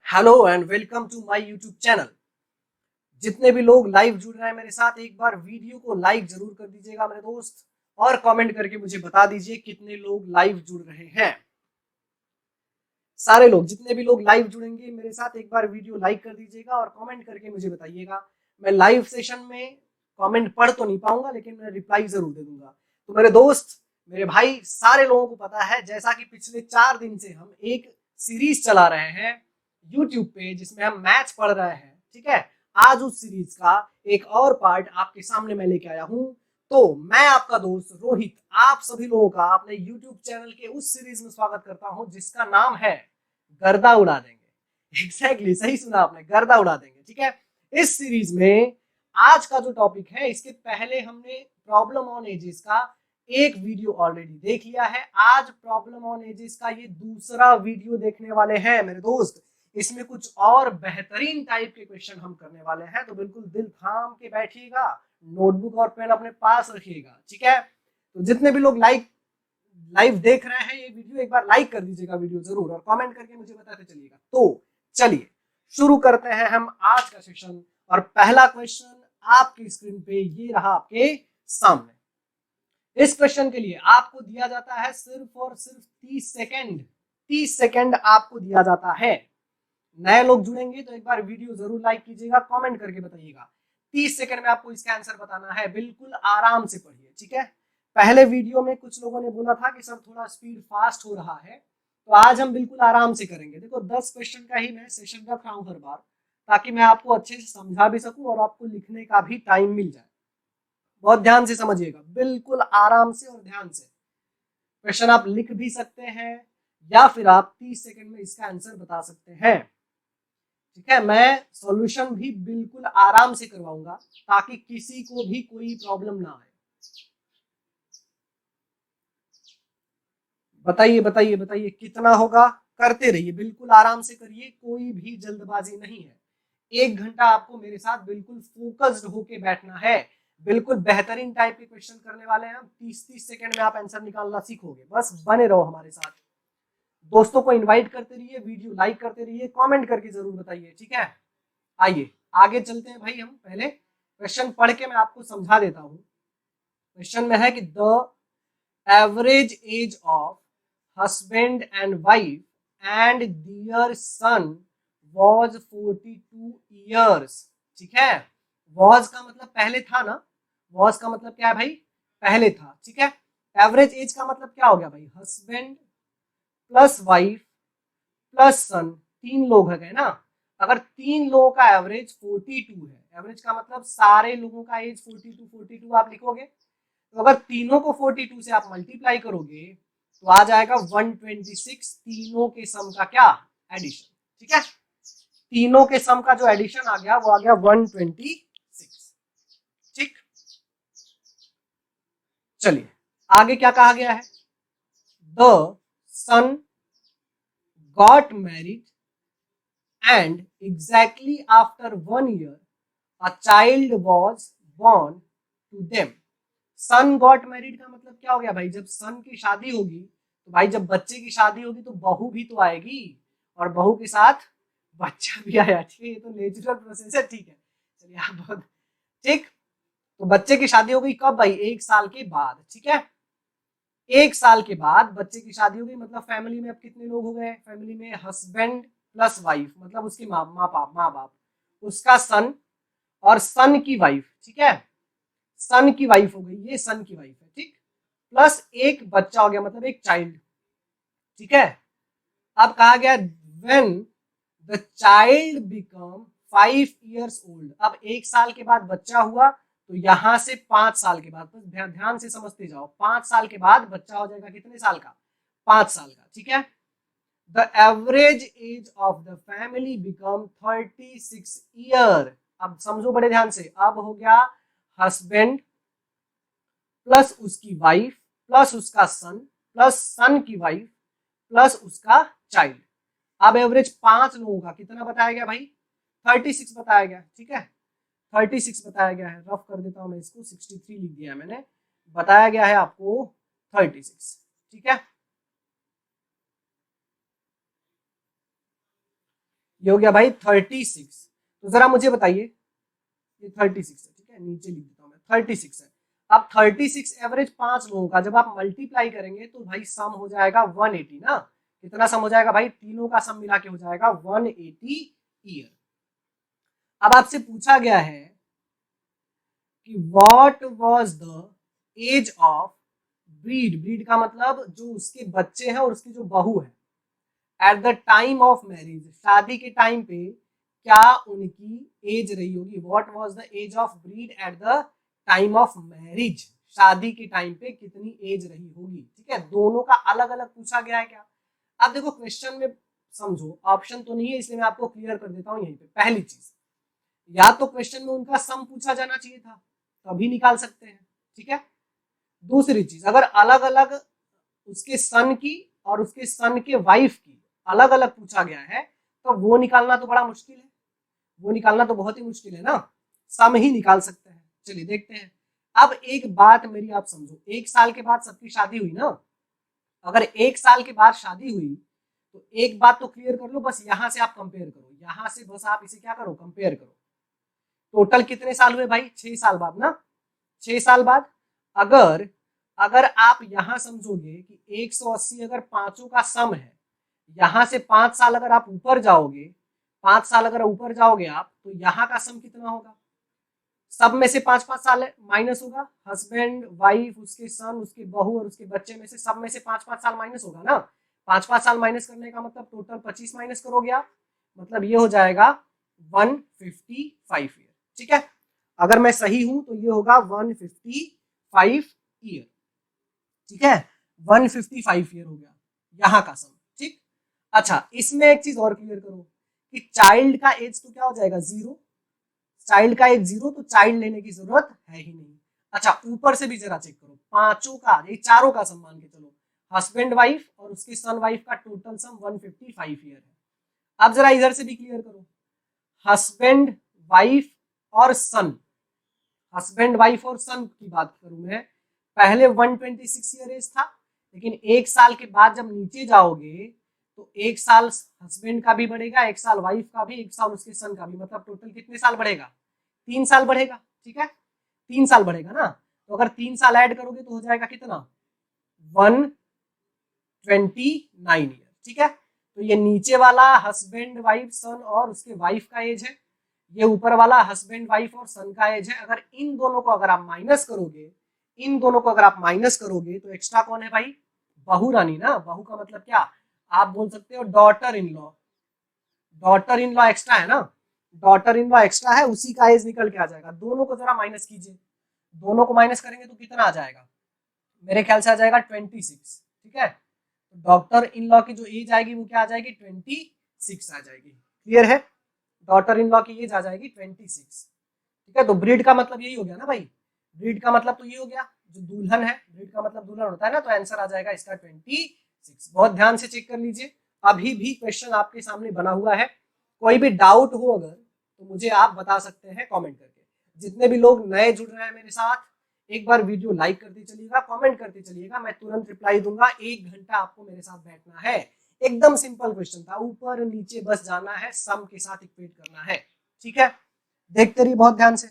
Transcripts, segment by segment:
Hello and welcome to my YouTube channel. जितने भी लोग लाइव जुड़ रहे हैं मेरे साथ, एक बार वीडियो को लाइक जरूर कर दीजिएगा मेरे दोस्त, और कमेंट करके मुझे बता दीजिए कितने लोग लाइव जुड़ रहे हैं। सारे लोग, जितने भी लोग लाइव जुड़ेंगे मेरे साथ, एक बार वीडियो लाइक कर दीजिएगा और कमेंट करके मुझे बताइएगा। मैं लाइव सेशन में कमेंट पढ़ तो नहीं पाऊंगा, लेकिन मैं रिप्लाई जरूर दे दूंगा। तो मेरे दोस्त, मेरे भाई, सारे लोगों को पता है, जैसा कि पिछले 4 दिन से हम एक सीरीज चला रहे हैं यूट्यूब पे, जिसमें हम मैथ्स पढ़ रहे हैं। ठीक है, आज उस सीरीज का एक और पार्ट आपके सामने मैं लेके आया हूं। तो मैं आपका दोस्त रोहित आप सभी लोगों का अपने यूट्यूब चैनल के उस सीरीज में स्वागत करता हूं जिसका नाम है गर्दा उड़ा देंगे। एग्जैक्टली सही सुना आपने, गर्दा उड़ा देंगे। ठीक है, इस सीरीज में आज का जो टॉपिक है, इसके पहले हमने प्रॉब्लम ऑन एजेस का एक वीडियो ऑलरेडी देख लिया है। आज प्रॉब्लम ऑन एजेस का ये दूसरा वीडियो देखने वाले हैं मेरे दोस्त। इसमें कुछ और बेहतरीन टाइप के क्वेश्चन हम करने वाले हैं, तो बिल्कुल दिल थाम के बैठिएगा, नोटबुक और पेन अपने पास रखिएगा। ठीक है, तो जितने भी लोग लाइव देख रहे हैं ये वीडियो, एक बार लाइक कर दीजिएगा वीडियो जरूर, और कमेंट करके मुझे बताते चलिएगा। तो चलिए शुरू करते हैं हम आज का सेशन। और पहला क्वेश्चन आपकी स्क्रीन पे ये रहा आपके सामने। इस क्वेश्चन के लिए आपको दिया जाता है सिर्फ और सिर्फ 30 सेकेंड। 30 सेकेंड आपको दिया जाता है। नए लोग जुड़ेंगे तो एक बार वीडियो जरूर लाइक कीजिएगा, कमेंट करके बताइएगा। 30 सेकेंड में आपको इसका आंसर बताना है। बिल्कुल आराम से पढ़िए। ठीक है, पहले वीडियो में कुछ लोगों ने बोला था कि सर थोड़ा स्पीड फास्ट हो रहा है, तो आज हम बिल्कुल आराम से करेंगे। देखो 10 क्वेश्चन का ही मैं सेशन रख रहा हूँ हर बार, ताकि मैं आपको अच्छे से समझा भी सकूं और आपको लिखने का भी टाइम मिल जाए। बहुत ध्यान से समझिएगा, बिल्कुल आराम से और ध्यान से। क्वेश्चन आप लिख भी सकते हैं, या फिर आप 30 सेकेंड में इसका आंसर बता सकते हैं। ठीक है, मैं सॉल्यूशन भी बिल्कुल आराम से करवाऊंगा, ताकि किसी को भी कोई प्रॉब्लम ना आए। बताइए बताइए बताइए कितना होगा। करते रहिए, बिल्कुल आराम से करिए, कोई भी जल्दबाजी नहीं है। 1 घंटा आपको मेरे साथ बिल्कुल फोकस्ड होके बैठना है। बिल्कुल बेहतरीन टाइप के क्वेश्चन करने वाले हैं हम। 30-30 सेकेंड में आप आंसर निकालना सीखोगे। बस बने रहो हमारे साथ। दोस्तों को इनवाइट करते रहिए, वीडियो लाइक करते रहिए, कमेंट करके जरूर बताइए। ठीक है, आइए आगे चलते हैं भाई। हम पहले क्वेश्चन पढ़ के मैं आपको समझा देता हूं। क्वेश्चन में है कि the average age of husband and wife and their son was 42 years। ठीक है, was का मतलब पहले था ना, was का मतलब क्या है भाई, पहले था। ठीक है, एवरेज एज का मतलब क्या हो गया भाई, हस्बैंड प्लस वाइफ प्लस सन, 3 लोग है गए ना। अगर 3 लोगों का एवरेज 42 है, एवरेज का मतलब सारे लोगों का एज 42 आप लिखोगे। तो अगर तीनों को 42 से आप मल्टीप्लाई करोगे तो आ जाएगा 126। तीनों के सम का क्या, एडिशन। ठीक है, तीनों के सम का जो एडिशन आ गया वो आ गया 126। ठीक, चलिए आगे क्या कहा गया है। The sun got married and exactly after 1 year a child was born to them। Sun got married का मतलब क्या हो गया भाई, जब सन की शादी होगी तो भाई, जब बच्चे की शादी होगी तो बहू भी तो आएगी, और बहू के साथ बच्चा भी आया। ठीक है, ये तो नेचुरल प्रोसेस है। ठीक है, चलिए आप बहुत ठीक। तो बच्चे की शादी हो गई कब भाई, 1 साल के बाद। ठीक है, 1 साल के बाद बच्चे की शादी हो गई, मतलब फैमिली में अब कितने लोग हो गए, फैमिली में हस्बैंड प्लस वाइफ, मतलब उसके माँ बाप, उसका सन और सन की वाइफ। ठीक है, सन की वाइफ हो गई, ये सन की वाइफ है। ठीक, प्लस एक बच्चा हो गया, मतलब एक चाइल्ड। ठीक है, अब कहा गया when the child become 5 years old. अब 1 साल के बाद बच्चा हुआ, तो यहां से 5 साल के बाद, तो ध्यान से समझते जाओ, 5 साल के बाद बच्चा हो जाएगा कितने साल का, 5 साल का। ठीक है, the average age of the family become 36 year. अब समझो बड़े ध्यान से, अब हो गया हस्बैंड प्लस उसकी वाइफ प्लस उसका सन प्लस सन की वाइफ प्लस उसका चाइल्ड। अब एवरेज 5 लोगों का कितना बताया गया भाई, 36 बताया गया। ठीक है, 36 बताया गया है। रफ कर देता हूं मैं इसको, 63 लिख दिया मैंने, बताया गया है आपको 36। ठीक है, ये हो गया भाई 36। तो जरा मुझे बताइए, ये 36 है, ठीक है, नीचे लिख देता हूँ मैं, 36 है। अब 36 एवरेज 5 लोगों का जब आप मल्टीप्लाई करेंगे तो भाई सम हो जाएगा 180 ना। कितना सम हो जाएगा भाई, तीनों का सम मिला के हो जाएगा 180 ईयर। अब आपसे पूछा गया है कि what was the age of breed, breed का मतलब जो उसके बच्चे हैं और उसकी जो बहू है, at the time of marriage, शादी के टाइम पे क्या उनकी एज रही होगी। What was the age of breed at the time of marriage, शादी के टाइम पे कितनी एज रही होगी। ठीक है, दोनों का अलग अलग पूछा गया है क्या। अब देखो क्वेश्चन में समझो, ऑप्शन तो नहीं है इसलिए मैं आपको क्लियर कर देता हूँ यहीं पे। पहली चीज, या तो क्वेश्चन में उनका सम पूछा जाना चाहिए था, तभी निकाल सकते हैं, ठीक है। दूसरी चीज, अगर अलग अलग उसके सन की और उसके सन के वाइफ की अलग अलग पूछा गया है तो वो निकालना तो बड़ा मुश्किल है, वो निकालना तो बहुत ही मुश्किल है ना, सम ही निकाल सकते हैं। चलिए देखते हैं। अब एक बात मेरी आप समझो, 1 साल के बाद सबकी शादी हुई ना, अगर 1 साल के बाद शादी हुई तो एक बात तो क्लियर कर लो, बस यहां से आप कंपेयर करो, यहां से बस आप इसे क्या करो, कंपेयर करो। टोटल कितने साल हुए भाई, 6 साल बाद ना, 6 साल बाद। अगर अगर आप यहां समझोगे कि 180 अगर पांचों का सम है, यहां से 5 साल अगर आप ऊपर जाओगे, 5 साल अगर ऊपर जाओगे आप, तो यहाँ का सम कितना होगा, सब में से 5-5 साल माइनस होगा, हस्बैंड वाइफ उसके सन उसके बहू और उसके बच्चे में से सब में से 5-5 साल माइनस होगा ना। 5-5 साल माइनस करने का मतलब टोटल 25 माइनस करोगे आप, मतलब ये हो जाएगा 155 ईयर। ठीक है, अगर मैं सही हूं तो ये होगा 155 ईयर। ठीक है, 155 ईयर हो गया यहाँ का सम। ठीक, अच्छा इसमें एक चीज और क्लियर करो कि चाइल्ड का एज तो क्या हो जाएगा, 0। चाइल्ड का एज 0 तो चाइल्ड लेने की जरूरत है ही नहीं। अच्छा ऊपर से भी जरा चेक करो, पांचों का, ये चारों का सम मान के चलो, हस्बैंड वाइफ और उसके सन वाइफ का टोटल सम 155 ईयर है। अब जरा इधर से भी क्लियर करो, हस्बैंड वाइफ और सन, हस्बैंड वाइफ और सन की बात करूं मैं, पहले 126 ईयर एज था, लेकिन 1 साल के बाद जब नीचे जाओगे तो 1 साल हस्बैंड का भी बढ़ेगा, 1 साल वाइफ का भी, 1 साल उसके सन का भी, मतलब टोटल कितने साल बढ़ेगा, 3 साल बढ़ेगा। ठीक है, 3 साल बढ़ेगा ना, तो अगर 3 साल ऐड करोगे तो हो जाएगा कितना, 129 ईयर। ठीक है, तो ये नीचे वाला हस्बैंड वाइफ सन और उसके वाइफ का एज है, ये ऊपर वाला हस्बैंड वाइफ और सन का एज है। अगर इन दोनों को अगर आप माइनस करोगे, इन दोनों को अगर आप माइनस करोगे तो एक्स्ट्रा कौन है भाई, बहू रानी ना। बहू का मतलब क्या, आप बोल सकते हो daughter in law, daughter in law extra है ना, डॉटर इन लॉ एक्स्ट्रा है, उसी का एज निकल के आ जाएगा। दोनों को जरा माइनस कीजिए, दोनों को माइनस करेंगे तो कितना आ जाएगा, मेरे ख्याल से आ जाएगा 26। ठीक है, तो डॉक्टर इन लॉ की जो एज आएगी वो क्या आ जाएगी, 26 आ जाएगी। क्लियर है, डॉटर इन लॉ की एज आ जाएगी 26। ठीक है, तो ब्रीड का मतलब यही हो गया ना भाई, ब्रीड का मतलब तो ये हो गया, जो दुल्हन है, ब्रीड का मतलब दुल्हन होता है ना, तो आंसर आ जाएगा इसका 26। बहुत ध्यान से चेक कर लीजिए, अभी भी क्वेश्चन आपके सामने बना हुआ है। कोई भी डाउट हो अगर तो मुझे आप बता सकते हैं कमेंट करके। जितने भी लोग नए जुड़ रहे हैं मेरे साथ, एक बार वीडियो लाइक करते चलिएगा, कमेंट करते चलिएगा, मैं तुरंत रिप्लाई दूंगा। 1 घंटा आपको मेरे साथ बैठना है। एकदम सिंपल क्वेश्चन था, ऊपर नीचे बस जाना है, सम के साथ इक्वेट करना है। ठीक है, देखते रहिए बहुत ध्यान से,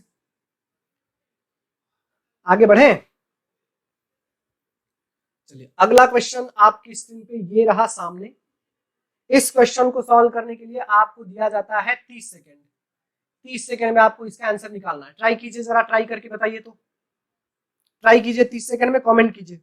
आगे बढ़े। चलिए अगला क्वेश्चन आपकी स्क्रीन पे ये रहा सामने। इस क्वेश्चन को सॉल्व करने के लिए आपको दिया जाता है 30 सेकेंड। 30 सेकेंड में आपको इसका आंसर निकालना है। ट्राई कीजिए, जरा ट्राई करके बताइए, तो ट्राई कीजिए 30 सेकेंड में, कमेंट कीजिए।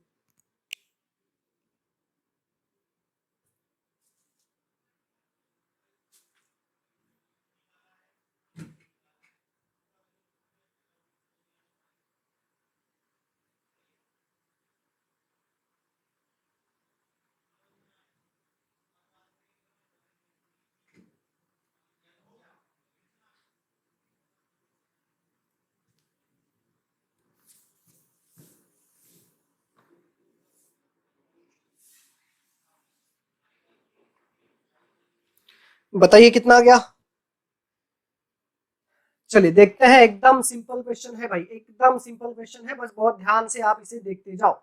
बताइए कितना आ गया। चलिए देखते हैं, एकदम सिंपल क्वेश्चन है भाई, एकदम सिंपल क्वेश्चन है, बस बहुत ध्यान से आप इसे देखते जाओ।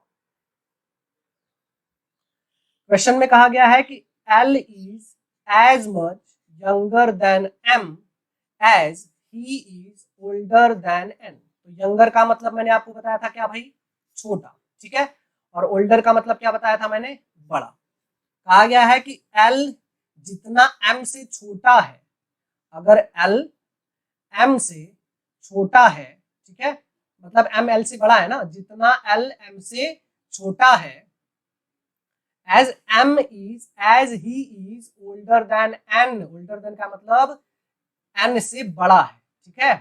क्वेश्चन में कहा गया है कि L is as much younger than m as he is older than n। तो यंगर का मतलब मैंने आपको बताया था क्या भाई, छोटा, ठीक है, और ओल्डर का मतलब क्या बताया था मैंने, बड़ा। कहा गया है कि l जितना m से छोटा है, अगर l m से छोटा है, ठीक है, मतलब m l से बड़ा है ना, जितना l m से छोटा है, as he is older than n, older than का मतलब n से बड़ा है, ठीक है,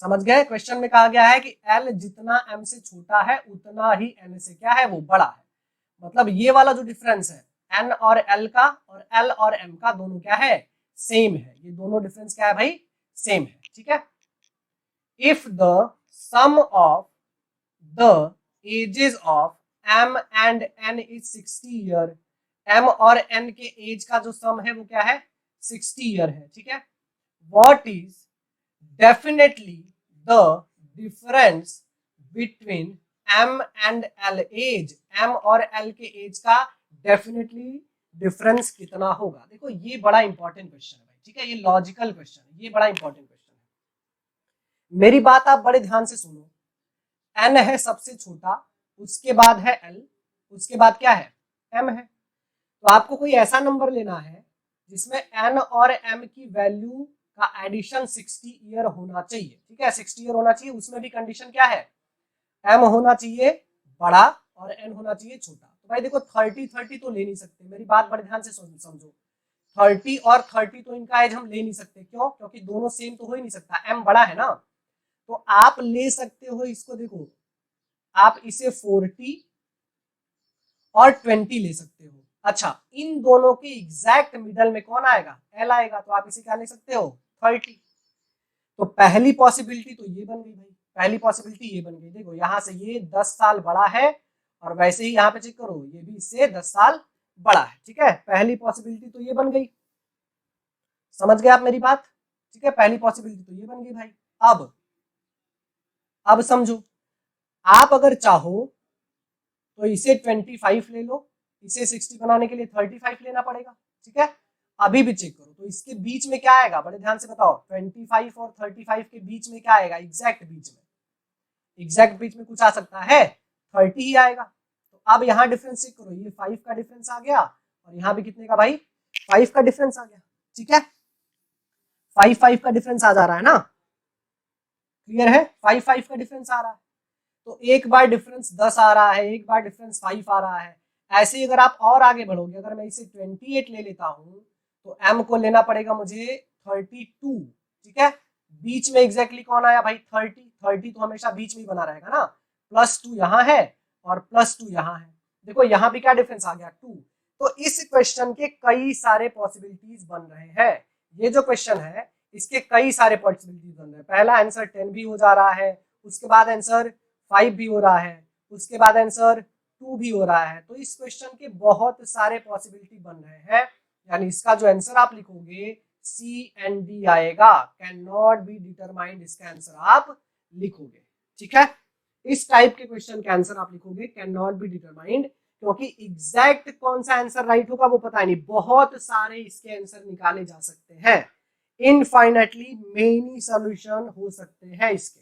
समझ गए। क्वेश्चन में कहा गया है कि l जितना m से छोटा है उतना ही n से क्या है, वो बड़ा है। मतलब ये वाला जो डिफरेंस है n और l का और l और m का, दोनों क्या है, सेम है। ये दोनों डिफरेंस क्या है भाई, सेम है, ठीक है। If the sum of the ages of m and n is 60 year, m और n के एज का जो सम है वो क्या है, 60 ईयर है, ठीक है। What is definitely the difference between m and l, age m और l के एज का डेफिनेटली डिफरेंस कितना होगा। देखो ये बड़ा इंपॉर्टेंट क्वेश्चन है, ठीक है, ये लॉजिकल क्वेश्चन है, ये बड़ा इंपॉर्टेंट क्वेश्चन है। मेरी बात आप बड़े ध्यान से सुनो। n है सबसे छोटा, उसके बाद है l, उसके बाद क्या है, m है। तो आपको कोई ऐसा नंबर लेना है जिसमें n और m की वैल्यू का एडिशन 60 ईयर होना चाहिए, ठीक है, 60 ईयर होना चाहिए। उसमें भी कंडीशन क्या है, m होना चाहिए बड़ा और n होना चाहिए छोटा। तो भाई देखो 30 तो ले नहीं सकते, मेरी बात बड़े ध्यान से समझो। 30 और 30 तो इनका एज हम ले नहीं सकते, क्यों, क्योंकि दोनों सेम तो हो ही नहीं सकता, m बड़ा है ना। तो आप ले सकते हो इसको, देखो आप इसे 40 और 20 ले सकते हो। अच्छा, इन दोनों के एग्जैक्ट मिडल में कौन आएगा, l आएगा, तो आप इसे क्या ले सकते हो, 30। तो पहली पॉसिबिलिटी तो ये बन गई भाई, पहली पॉसिबिलिटी ये बन गई। देखो यहाँ से ये 10 साल बड़ा है, और वैसे ही यहाँ पे चेक करो ये भी इससे 10 साल बड़ा है, ठीक है। पहली पॉसिबिलिटी तो ये बन गई, समझ गए आप मेरी बात, ठीक है, पहली पॉसिबिलिटी तो ये बन गई भाई। अब समझो, आप अगर चाहो तो इसे 25 ले लो, इसे 60 बनाने के लिए 35 लेना पड़ेगा, ठीक है। अभी भी चेक करो तो इसके बीच में क्या आएगा, बड़े ध्यान से बताओ, 25 और 35 के बीच में क्या आएगा, एग्जैक्ट बीच में, एग्जैक्ट बीच में कुछ आ सकता है, 30 ही आएगा। तो अब यहाँ डिफरेंस चेक करो, ये 5 का डिफरेंस आ गया, और यहाँ भी कितने का भाई, 5 का डिफरेंस आ गया, ठीक है, 5 का डिफरेंस आ जा रहा है ना, क्लियर है, 5 का डिफरेंस आ रहा है। तो एक बार डिफरेंस 10 आ रहा है, एक बार डिफरेंस 5 आ रहा है। ऐसे ही अगर आप और आगे बढ़ोगे, अगर मैं इसे 28 ले लेता हूं, तो m को लेना पड़ेगा मुझे 32, ठीक है। बीच में एग्जैक्टली कौन आया भाई, 30 तो हमेशा बीच में ही बना रहेगा ना, +2 यहाँ है और +2 यहाँ है। देखो यहाँ भी क्या डिफरेंस आ गया, 2। तो इस क्वेश्चन के कई सारे पॉसिबिलिटीज बन रहे हैं। ये जो क्वेश्चन है इसके कई सारे पॉसिबिलिटीज बन रहे हैं। पहला आंसर 10 भी हो जा रहा है, उसके बाद आंसर 5 भी हो रहा है, उसके बाद आंसर 2 भी हो रहा है। तो इस क्वेश्चन के बहुत सारे पॉसिबिलिटी बन रहे हैं, यानी इसका जो आंसर आप लिखोगे सी एंड डी आएगा, कैन नॉट बी डिटरमाइंड, इसका आंसर आप लिखोगे, ठीक है। इस टाइप के क्वेश्चन का आंसर आप लिखोगे कैन नॉट बी डिटरमाइंड, क्योंकि एग्जैक्ट कौन सा आंसर राइट होगा वो पता नहीं, बहुत सारे इसके आंसर निकाले जा सकते हैं, इनफाइनाइटली मेनी सॉल्यूशन हो सकते हैं इसके,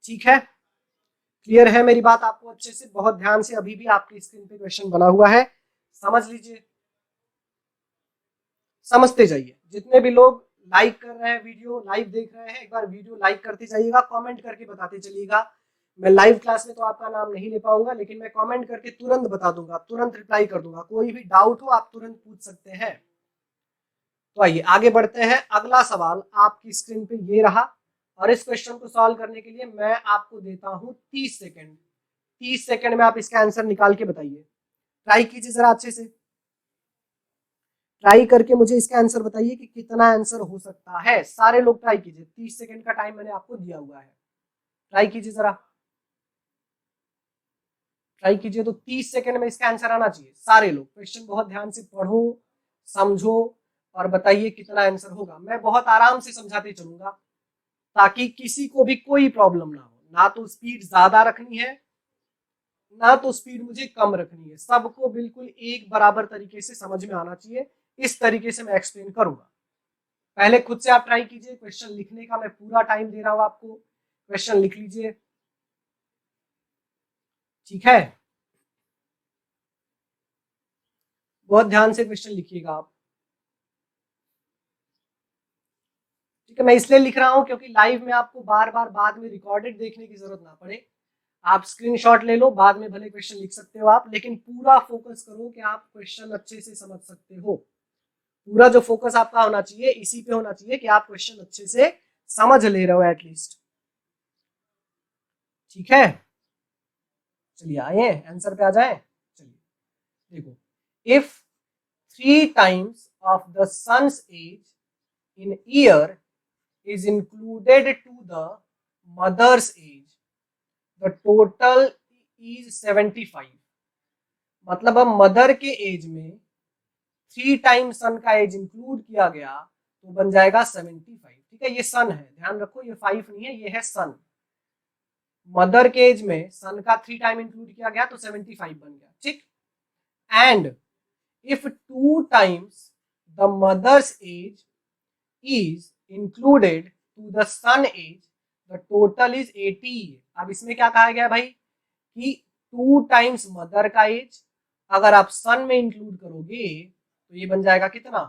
ठीक है। क्लियर है मेरी बात आपको अच्छे से, बहुत ध्यान से, अभी भी आपकी स्क्रीन पे क्वेश्चन बना हुआ है, समझ लीजिए, समझते जाइए। जितने भी लोग लाइक कर रहे हैं, वीडियो लाइव देख रहे हैं, एक बार वीडियो लाइक करते जाइएगा, कमेंट करके बताते चलिएगा। मैं लाइव क्लास में तो आपका नाम नहीं ले पाऊंगा, लेकिन मैं कमेंट करके तुरंत बता दूंगा, तुरंत रिप्लाई कर दूंगा। कोई भी डाउट हो आप तुरंत पूछ सकते हैं। तो आइए आगे बढ़ते हैं। अगला सवाल आपकी स्क्रीन पे ये रहा, और इस क्वेश्चन को सॉल्व करने के लिए मैं आपको देता हूं 30 सेकेंड। 30 सेकेंड में आप इसका आंसर निकाल के बताइए, ट्राई कीजिए जरा अच्छे से, ट्राई करके मुझे इसका आंसर बताइए कि कितना आंसर हो सकता है। सारे लोग ट्राई कीजिए, 30 सेकेंड का टाइम मैंने आपको दिया हुआ है, ट्राई कीजिए जरा, ट्राई कीजिए। तो 30 सेकेंड में इसका आंसर आना चाहिए सारे लोग। क्वेश्चन बहुत ध्यान से पढ़ो, समझो और बताइए कितना आंसर होगा। मैं बहुत आराम से समझाते चलूंगा ताकि किसी को भी कोई प्रॉब्लम ना हो, ना तो स्पीड ज्यादा रखनी है ना तो स्पीड मुझे कम रखनी है, सबको बिल्कुल एक बराबर तरीके से समझ में आना चाहिए, इस तरीके से मैं एक्सप्लेन करूंगा। पहले खुद से आप ट्राई कीजिए, क्वेश्चन लिखने का मैं पूरा टाइम दे रहा हूं आपको, क्वेश्चन लिख लीजिए, ठीक है। बहुत ध्यान से क्वेश्चन लिखिएगा आप, ठीक है। मैं इसलिए लिख रहा हूं क्योंकि लाइव में आपको बार बार बाद में रिकॉर्डेड देखने की जरूरत ना पड़े। आप स्क्रीनशॉट ले लो, बाद में भले क्वेश्चन लिख सकते हो आप, लेकिन पूरा फोकस करो कि आप क्वेश्चन अच्छे से समझ सकते हो। पूरा जो फोकस आपका होना चाहिए इसी पे होना चाहिए कि आप क्वेश्चन अच्छे से समझ ले रहे हो एटलीस्ट, ठीक है। चलिए आए आंसर पे आ जाए। चलिए देखो, if 3 times of the sun's age in year is included to the mother's age, the total is 75। मतलब अब मदर के एज में 3 टाइम सन का एज इंक्लूड किया गया तो बन जाएगा 75, ठीक है। ये सन है, ध्यान रखो, ये 5 नहीं है, ये है सन। मदर के एज में सन का 3 टाइम इंक्लूड किया गया तो 75 बन गया, ठीक। And if 2 times the mother's age is included to the son age, the total is 80। अब इसमें क्या कहा गया भाई कि 2 टाइम्स मदर का एज अगर आप सन में इंक्लूड करोगे तो ये बन जाएगा कितना,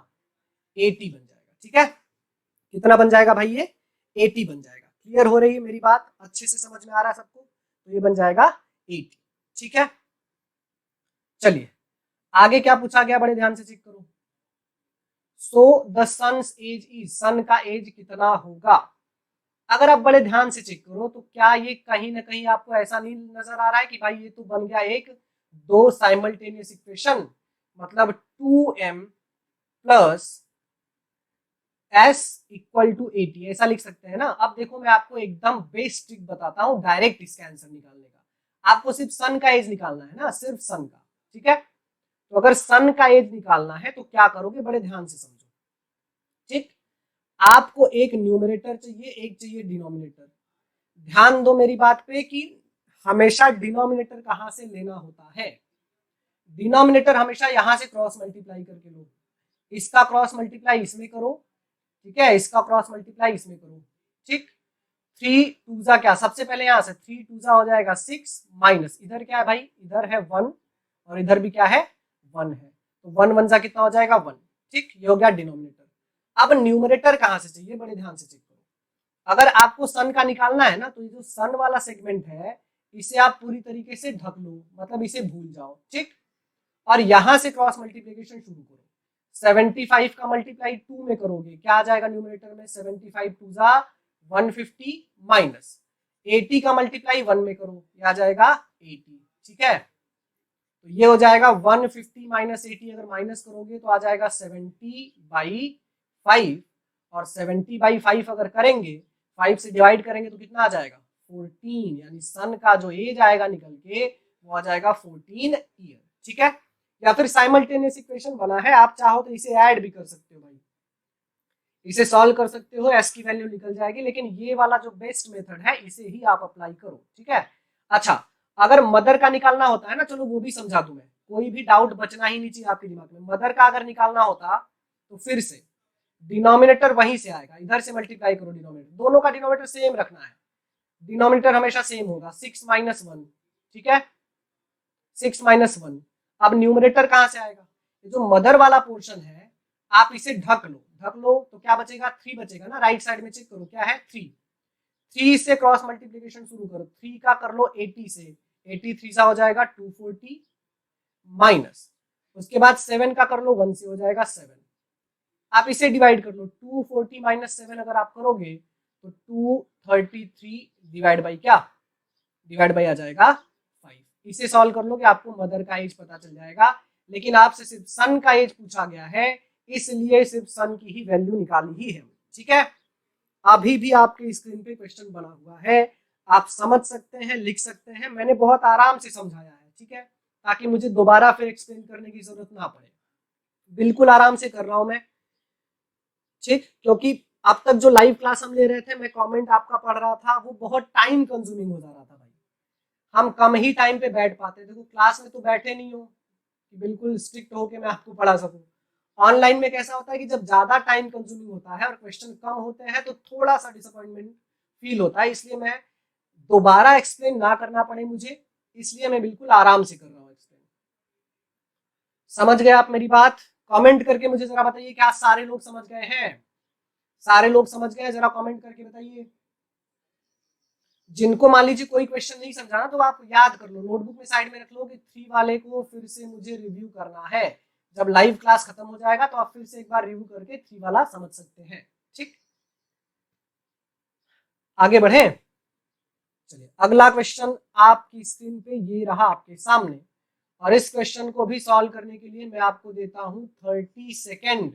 80 बन जाएगा, ठीक है। कितना बन जाएगा भाई, ये 80 बन जाएगा। क्लियर हो रही है मेरी बात, अच्छे से समझ में आ रहा है सबको, तो ये बन जाएगा 80, ठीक है। चलिए आगे क्या पूछा गया, बड़े ध्यान से चेक करो। So the son's age is, son का एज कितना होगा। अगर आप बड़े ध्यान से चेक करो तो क्या ये कहीं ना कहीं आपको ऐसा नहीं नजर आ रहा है कि भाई ये तो बन गया एक दो साइमल्टेनियस इक्वेशन, मतलब 2m plus s equal to 80, ऐसा लिख सकते हैं ना। अब देखो मैं आपको एकदम बेस्ट ट्रिक बताता हूं डायरेक्ट इसका आंसर निकालने का। आपको सिर्फ सन का एज निकालना है ना, सिर्फ सन का, ठीक है। तो अगर सन का एज निकालना है तो क्या करोगे, बड़े ध्यान से समझो, ठीक। आपको एक न्यूमरेटर चाहिए, एक चाहिए डिनोमिनेटर। ध्यान दो मेरी बात पे कि हमेशा डिनोमिनेटर कहां से लेना होता है, डिनोमिनेटर हमेशा यहां से क्रॉस मल्टीप्लाई करके लो। इसका क्रॉस मल्टीप्लाई इसमें करो, ठीक है, इसका क्रॉस मल्टीप्लाई इसमें करो, ठीक। 3 टूजा क्या, सबसे पहले यहां से 3 टूजा हो जाएगा 6 माइनस इधर क्या है भाई, इधर है 1 और इधर भी क्या है 1 है, तो 1 1 जा कितना हो जाएगा 1, ठीक। ये हो गया डिनोमिनेटर। अब न्यूमरेटर कहां से चाहिए, बड़े ध्यान से चेक करो। अगर आपको सन का निकालना है ना तो ये जो सन वाला सेगमेंट है इसे आप पूरी तरीके से ढक लो, मतलब इसे भूल जाओ, ठीक। और यहां से क्रॉस मल्टीप्लिकेशन शुरू करो। 75 का मल्टीप्लाई 2 में करोगे, क्या आ जाएगा न्यूमरेटर में, 75 टू जा 150 माइनस 80 का मल्टीप्लाई 1 में करो, ये आ जाएगा 80, ठीक है। तो ये हो जाएगा 150 माइनस 80, अगर माइनस करोगे तो आ जाएगा 70/5, और 70/5 अगर करेंगे 5 से डिवाइड करेंगे तो कितना आ जाएगा 14, यानी सन का जो एज आएगा निकल के वो आ जाएगा 14 ईयर, ठीक है। या फिर साइमल्टेनियस इक्वेशन बना है, आप चाहो तो इसे ऐड भी कर सकते हो भाई, इसे सॉल्व कर सकते हो, एस की वैल्यू निकल जाएगी, लेकिन ये वाला जो बेस्ट मेथड है इसे ही आप अप्लाई करो, ठीक है। अच्छा, अगर मदर का निकालना होता है ना, चलो वो भी समझा दूं मैं, कोई भी डाउट बचना ही नहीं चाहिए आपके दिमाग में। मदर का अगर निकालना होता तो फिर से डिनोमिनेटर वहीं से आएगा, इधर से मल्टीप्लाई करो डिनोमिनेटर, दोनों का डिनोमिनेटर सेम रखना है, डिनोमिनेटर हमेशा सेम होगा, 6 माइनस 1, ठीक है, 6 माइनस 1। अब न्यूमरेटर कहां से आएगा, ये जो मदर वाला पोर्शन है आप इसे ढक लो, ढक लो तो क्या बचेगा 3 बचेगा ना, राइट साइड में चेक करो क्या है 3, 3 से क्रॉस मल्टीप्लिकेशन शुरू करो, 3 का कर लो 80 से, 83 सा हो जाएगा 240 माइनस, उसके बाद 7 का कर लो 1 से हो जाएगा 7। आप इसे डिवाइड कर लो, 240 माइनस 7 अगर आप करोगे तो 233 डिवाइड बाई क्या, डिवाइड बाई आ जाएगा 5। इसे सॉल्व कर लो कि आपको मदर का एज पता चल जाएगा, लेकिन आपसे सिर्फ सन का एज पूछा गया है इसलिए सिर्फ सन की ही वैल्यू निकाली ही है, ठीक है। अभी भी आपके स्क्रीन पे क्वेश्चन बना हुआ है, आप समझ सकते हैं, लिख सकते हैं, मैंने बहुत आराम से समझाया है, ठीक है, ताकि मुझे दोबारा फिर एक्सप्लेन करने की जरूरत ना पड़े, बिल्कुल आराम से कर रहा हूं मैं, ठीक। क्योंकि अब तक जो लाइव क्लास हम ले रहे थे, मैं कमेंट आपका पढ़ रहा था, वो बहुत टाइम कंज्यूमिंग हो जा रहा था भाई, हम कम ही टाइम पे बैठ पाते, देखो क्लास में तो बैठे नहीं हो कि बिल्कुल स्ट्रिक्ट होके मैं आपको पढ़ा सकूं, ऑनलाइन में कैसा होता है कि जब ज्यादा टाइम कंज्यूमिंग होता है और क्वेश्चन कम होते हैं तो थोड़ा सा डिसअपॉइंटमेंट फील होता है, इसलिए मैं दोबारा एक्सप्लेन ना करना पड़े मुझे, इसलिए मैं बिल्कुल आराम से कर रहा हूँ एक्सप्लेन। समझ गए आप मेरी बात? कमेंट करके मुझे जरा बताइए क्या सारे लोग समझ गए हैं? सारे लोग समझ गए? जरा कमेंट करके बताइए। जिनको मान लीजिए कोई क्वेश्चन नहीं समझा ना, तो आप याद कर लो, नोटबुक में साइड में रख लो कि 3 वाले को फिर से मुझे रिव्यू करना है। जब लाइव क्लास खत्म हो जाएगा तो आप फिर से एक बार रिव्यू करके 3 वाला समझ सकते हैं। ठीक, आगे बढ़े। चलिए अगला क्वेश्चन आपकी स्क्रीन पे ये रहा आपके सामने, और इस क्वेश्चन को भी सॉल्व करने के लिए मैं आपको देता हूं 30 सेकेंड।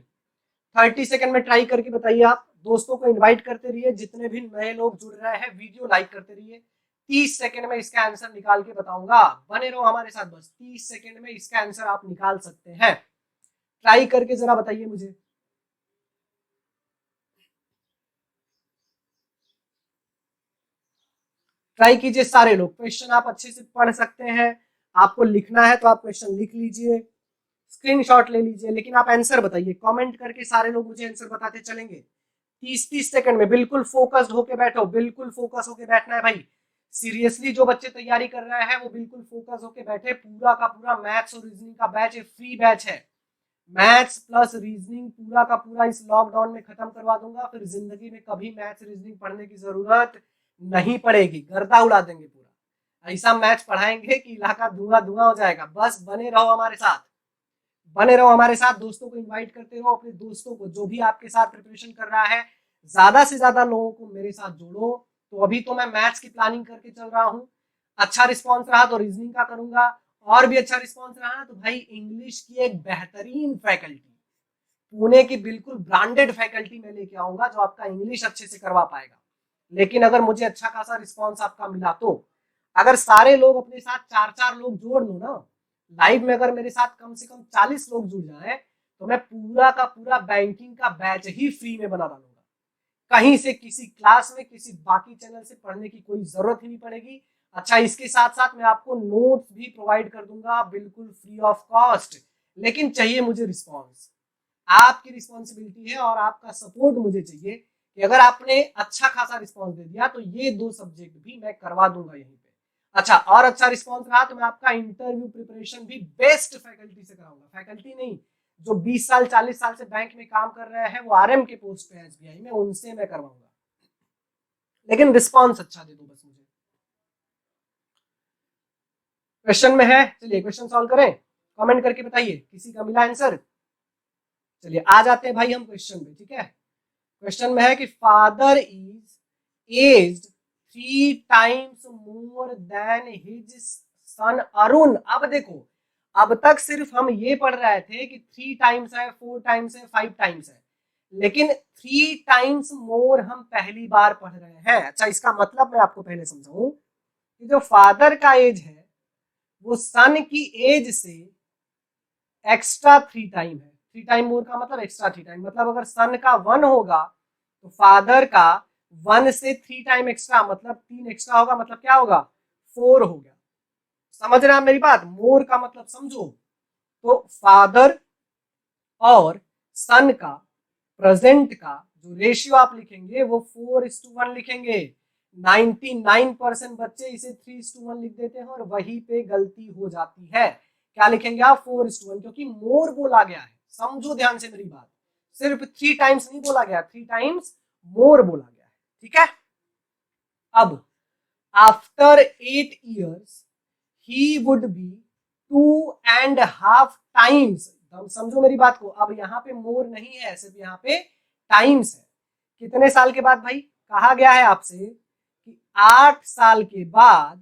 30 सेकेंड में ट्राई करके बताइए। आप दोस्तों को इनवाइट करते रहिए, जितने भी नए लोग जुड़ रहे हैं वीडियो लाइक करते रहिए। 30 सेकेंड में इसका आंसर निकाल के बताऊंगा, बने रहो हमारे साथ। बस 30 सेकेंड में इसका आंसर आप निकाल सकते हैं। ट्राई करके जरा बताइए मुझे। ट्राई कीजिए सारे लोग। क्वेश्चन आप अच्छे से पढ़ सकते हैं, आपको लिखना है तो आप क्वेश्चन लिख लीजिए, स्क्रीनशॉट ले लीजिए, लेकिन आप आंसर बताइए। कमेंट करके सारे लोग मुझे आंसर बताते चलेंगे। 30-30 सेकंड में बिल्कुल फोकस्ड होके बैठो, बिल्कुल फोकस होके बैठना है भाई। सीरियसली जो बच्चे तैयारी कर रहे हैं वो बिल्कुल फोकस होके बैठे। पूरा का पूरा मैथ्स और रीजनिंग का बैच फ्री बैच है। मैथ्स प्लस रीजनिंग पूरा का पूरा इस लॉकडाउन में खत्म करवा दूंगा, फिर जिंदगी में कभी मैथ्स रीजनिंग पढ़ने की जरूरत नहीं पड़ेगी, गर्दा उड़ा देंगे पूरा। ऐसा मैथ्स पढ़ाएंगे कि इलाका धुआं धुआं हो जाएगा। बस बने रहो हमारे साथ, बने रहो हमारे साथ। दोस्तों को इनवाइट करते रहो, अपने दोस्तों को जो भी आपके साथ प्रिपरेशन कर रहा है, ज्यादा से ज्यादा लोगों को मेरे साथ जोड़ो। तो अभी तो मैं मैथ्स की प्लानिंग करके चल रहा हूँ, अच्छा रिस्पॉन्स रहा तो रीजनिंग का करूंगा, और भी अच्छा रिस्पॉन्स रहा तो भाई इंग्लिश की एक बेहतरीन फैकल्टी, पुणे की बिल्कुल ब्रांडेड फैकल्टी में लेके आऊंगा जो आपका इंग्लिश अच्छे से करवा पाएगा। लेकिन अगर मुझे अच्छा खासा रिस्पॉन्स आपका मिला तो, अगर सारे लोग अपने साथ 4-4 लोग जोड़ लो ना लाइव में, अगर मेरे साथ कम से कम 40 लोग जुड़ जाए तो मैं पूरा का पूरा बैंकिंग का बैच ही फ्री में बना डालूंगा। कहीं से किसी क्लास में किसी बाकी चैनल से पढ़ने की कोई जरूरत ही नहीं पड़ेगी। अच्छा, इसके साथ साथ मैं आपको नोट्स भी प्रोवाइड कर दूंगा बिल्कुल फ्री ऑफ कॉस्ट। लेकिन चाहिए मुझे रिस्पॉन्स, आपकी रिस्पॉन्सिबिलिटी है और आपका सपोर्ट मुझे चाहिए कि अगर आपने अच्छा खासा रिस्पॉन्स दे दिया तो ये 2 सब्जेक्ट भी मैं करवा दूंगा यहीं पे। अच्छा, और अच्छा रिस्पॉन्स रहा तो मैं आपका इंटरव्यू प्रिपरेशन भी बेस्ट फैकल्टी से कराऊंगा। फैकल्टी नहीं, जो 20 साल 40 साल से बैंक में काम कर रहे हैं, वो आरएम के पोस्ट पे एसबीआई में, उनसे मैं करवाऊंगा। लेकिन रिस्पॉन्स अच्छा दे दो बस मुझे। क्वेश्चन में है, चलिए क्वेश्चन सॉल्व करें। कमेंट करके बताइए किसी का मिला आंसर। चलिए आ जाते हैं भाई हम क्वेश्चन पे। ठीक है, क्वेश्चन में है कि father is aged 3 times more than his son Arun. अब देखो, अब तक सिर्फ हम ये पढ़ रहे थे कि 3 टाइम्स है, 4 टाइम्स है, 5 टाइम्स है, लेकिन 3 टाइम्स मोर हम पहली बार पढ़ रहे हैं। अच्छा, इसका मतलब मैं आपको पहले समझाऊं कि जो फादर का एज है वो सन की एज से एक्स्ट्रा 3 टाइम है। 3 टाइम मोर का मतलब एक्स्ट्रा 3 टाइम, मतलब अगर सन का 1 होगा तो फादर का 1 से 3 टाइम एक्स्ट्रा, मतलब 3 एक्स्ट्रा होगा, मतलब क्या होगा, 4 हो गया। समझ रहे हैं आप मेरी बात? मोर का मतलब समझो। तो फादर और सन का प्रेजेंट का जो रेशियो आप लिखेंगे वो 4:1 लिखेंगे। 99% बच्चे इसे 3:1 लिख देते हैं और वहीं पे गलती हो जाती है। क्या लिखेंगे आप? 4:1, क्योंकि मोर बोला गया है। समझो ध्यान से मेरी बात, सिर्फ 3 टाइम्स नहीं बोला गया, 3 टाइम्स मोर बोला गया है। ठीक है, अब after 8 years he would be 2.5 times. समझो मेरी बात को, अब यहाँ पे मोर नहीं है, सिर्फ यहाँ पे टाइम्स है। कितने साल के बाद भाई? कहा गया है आपसे कि 8 साल के बाद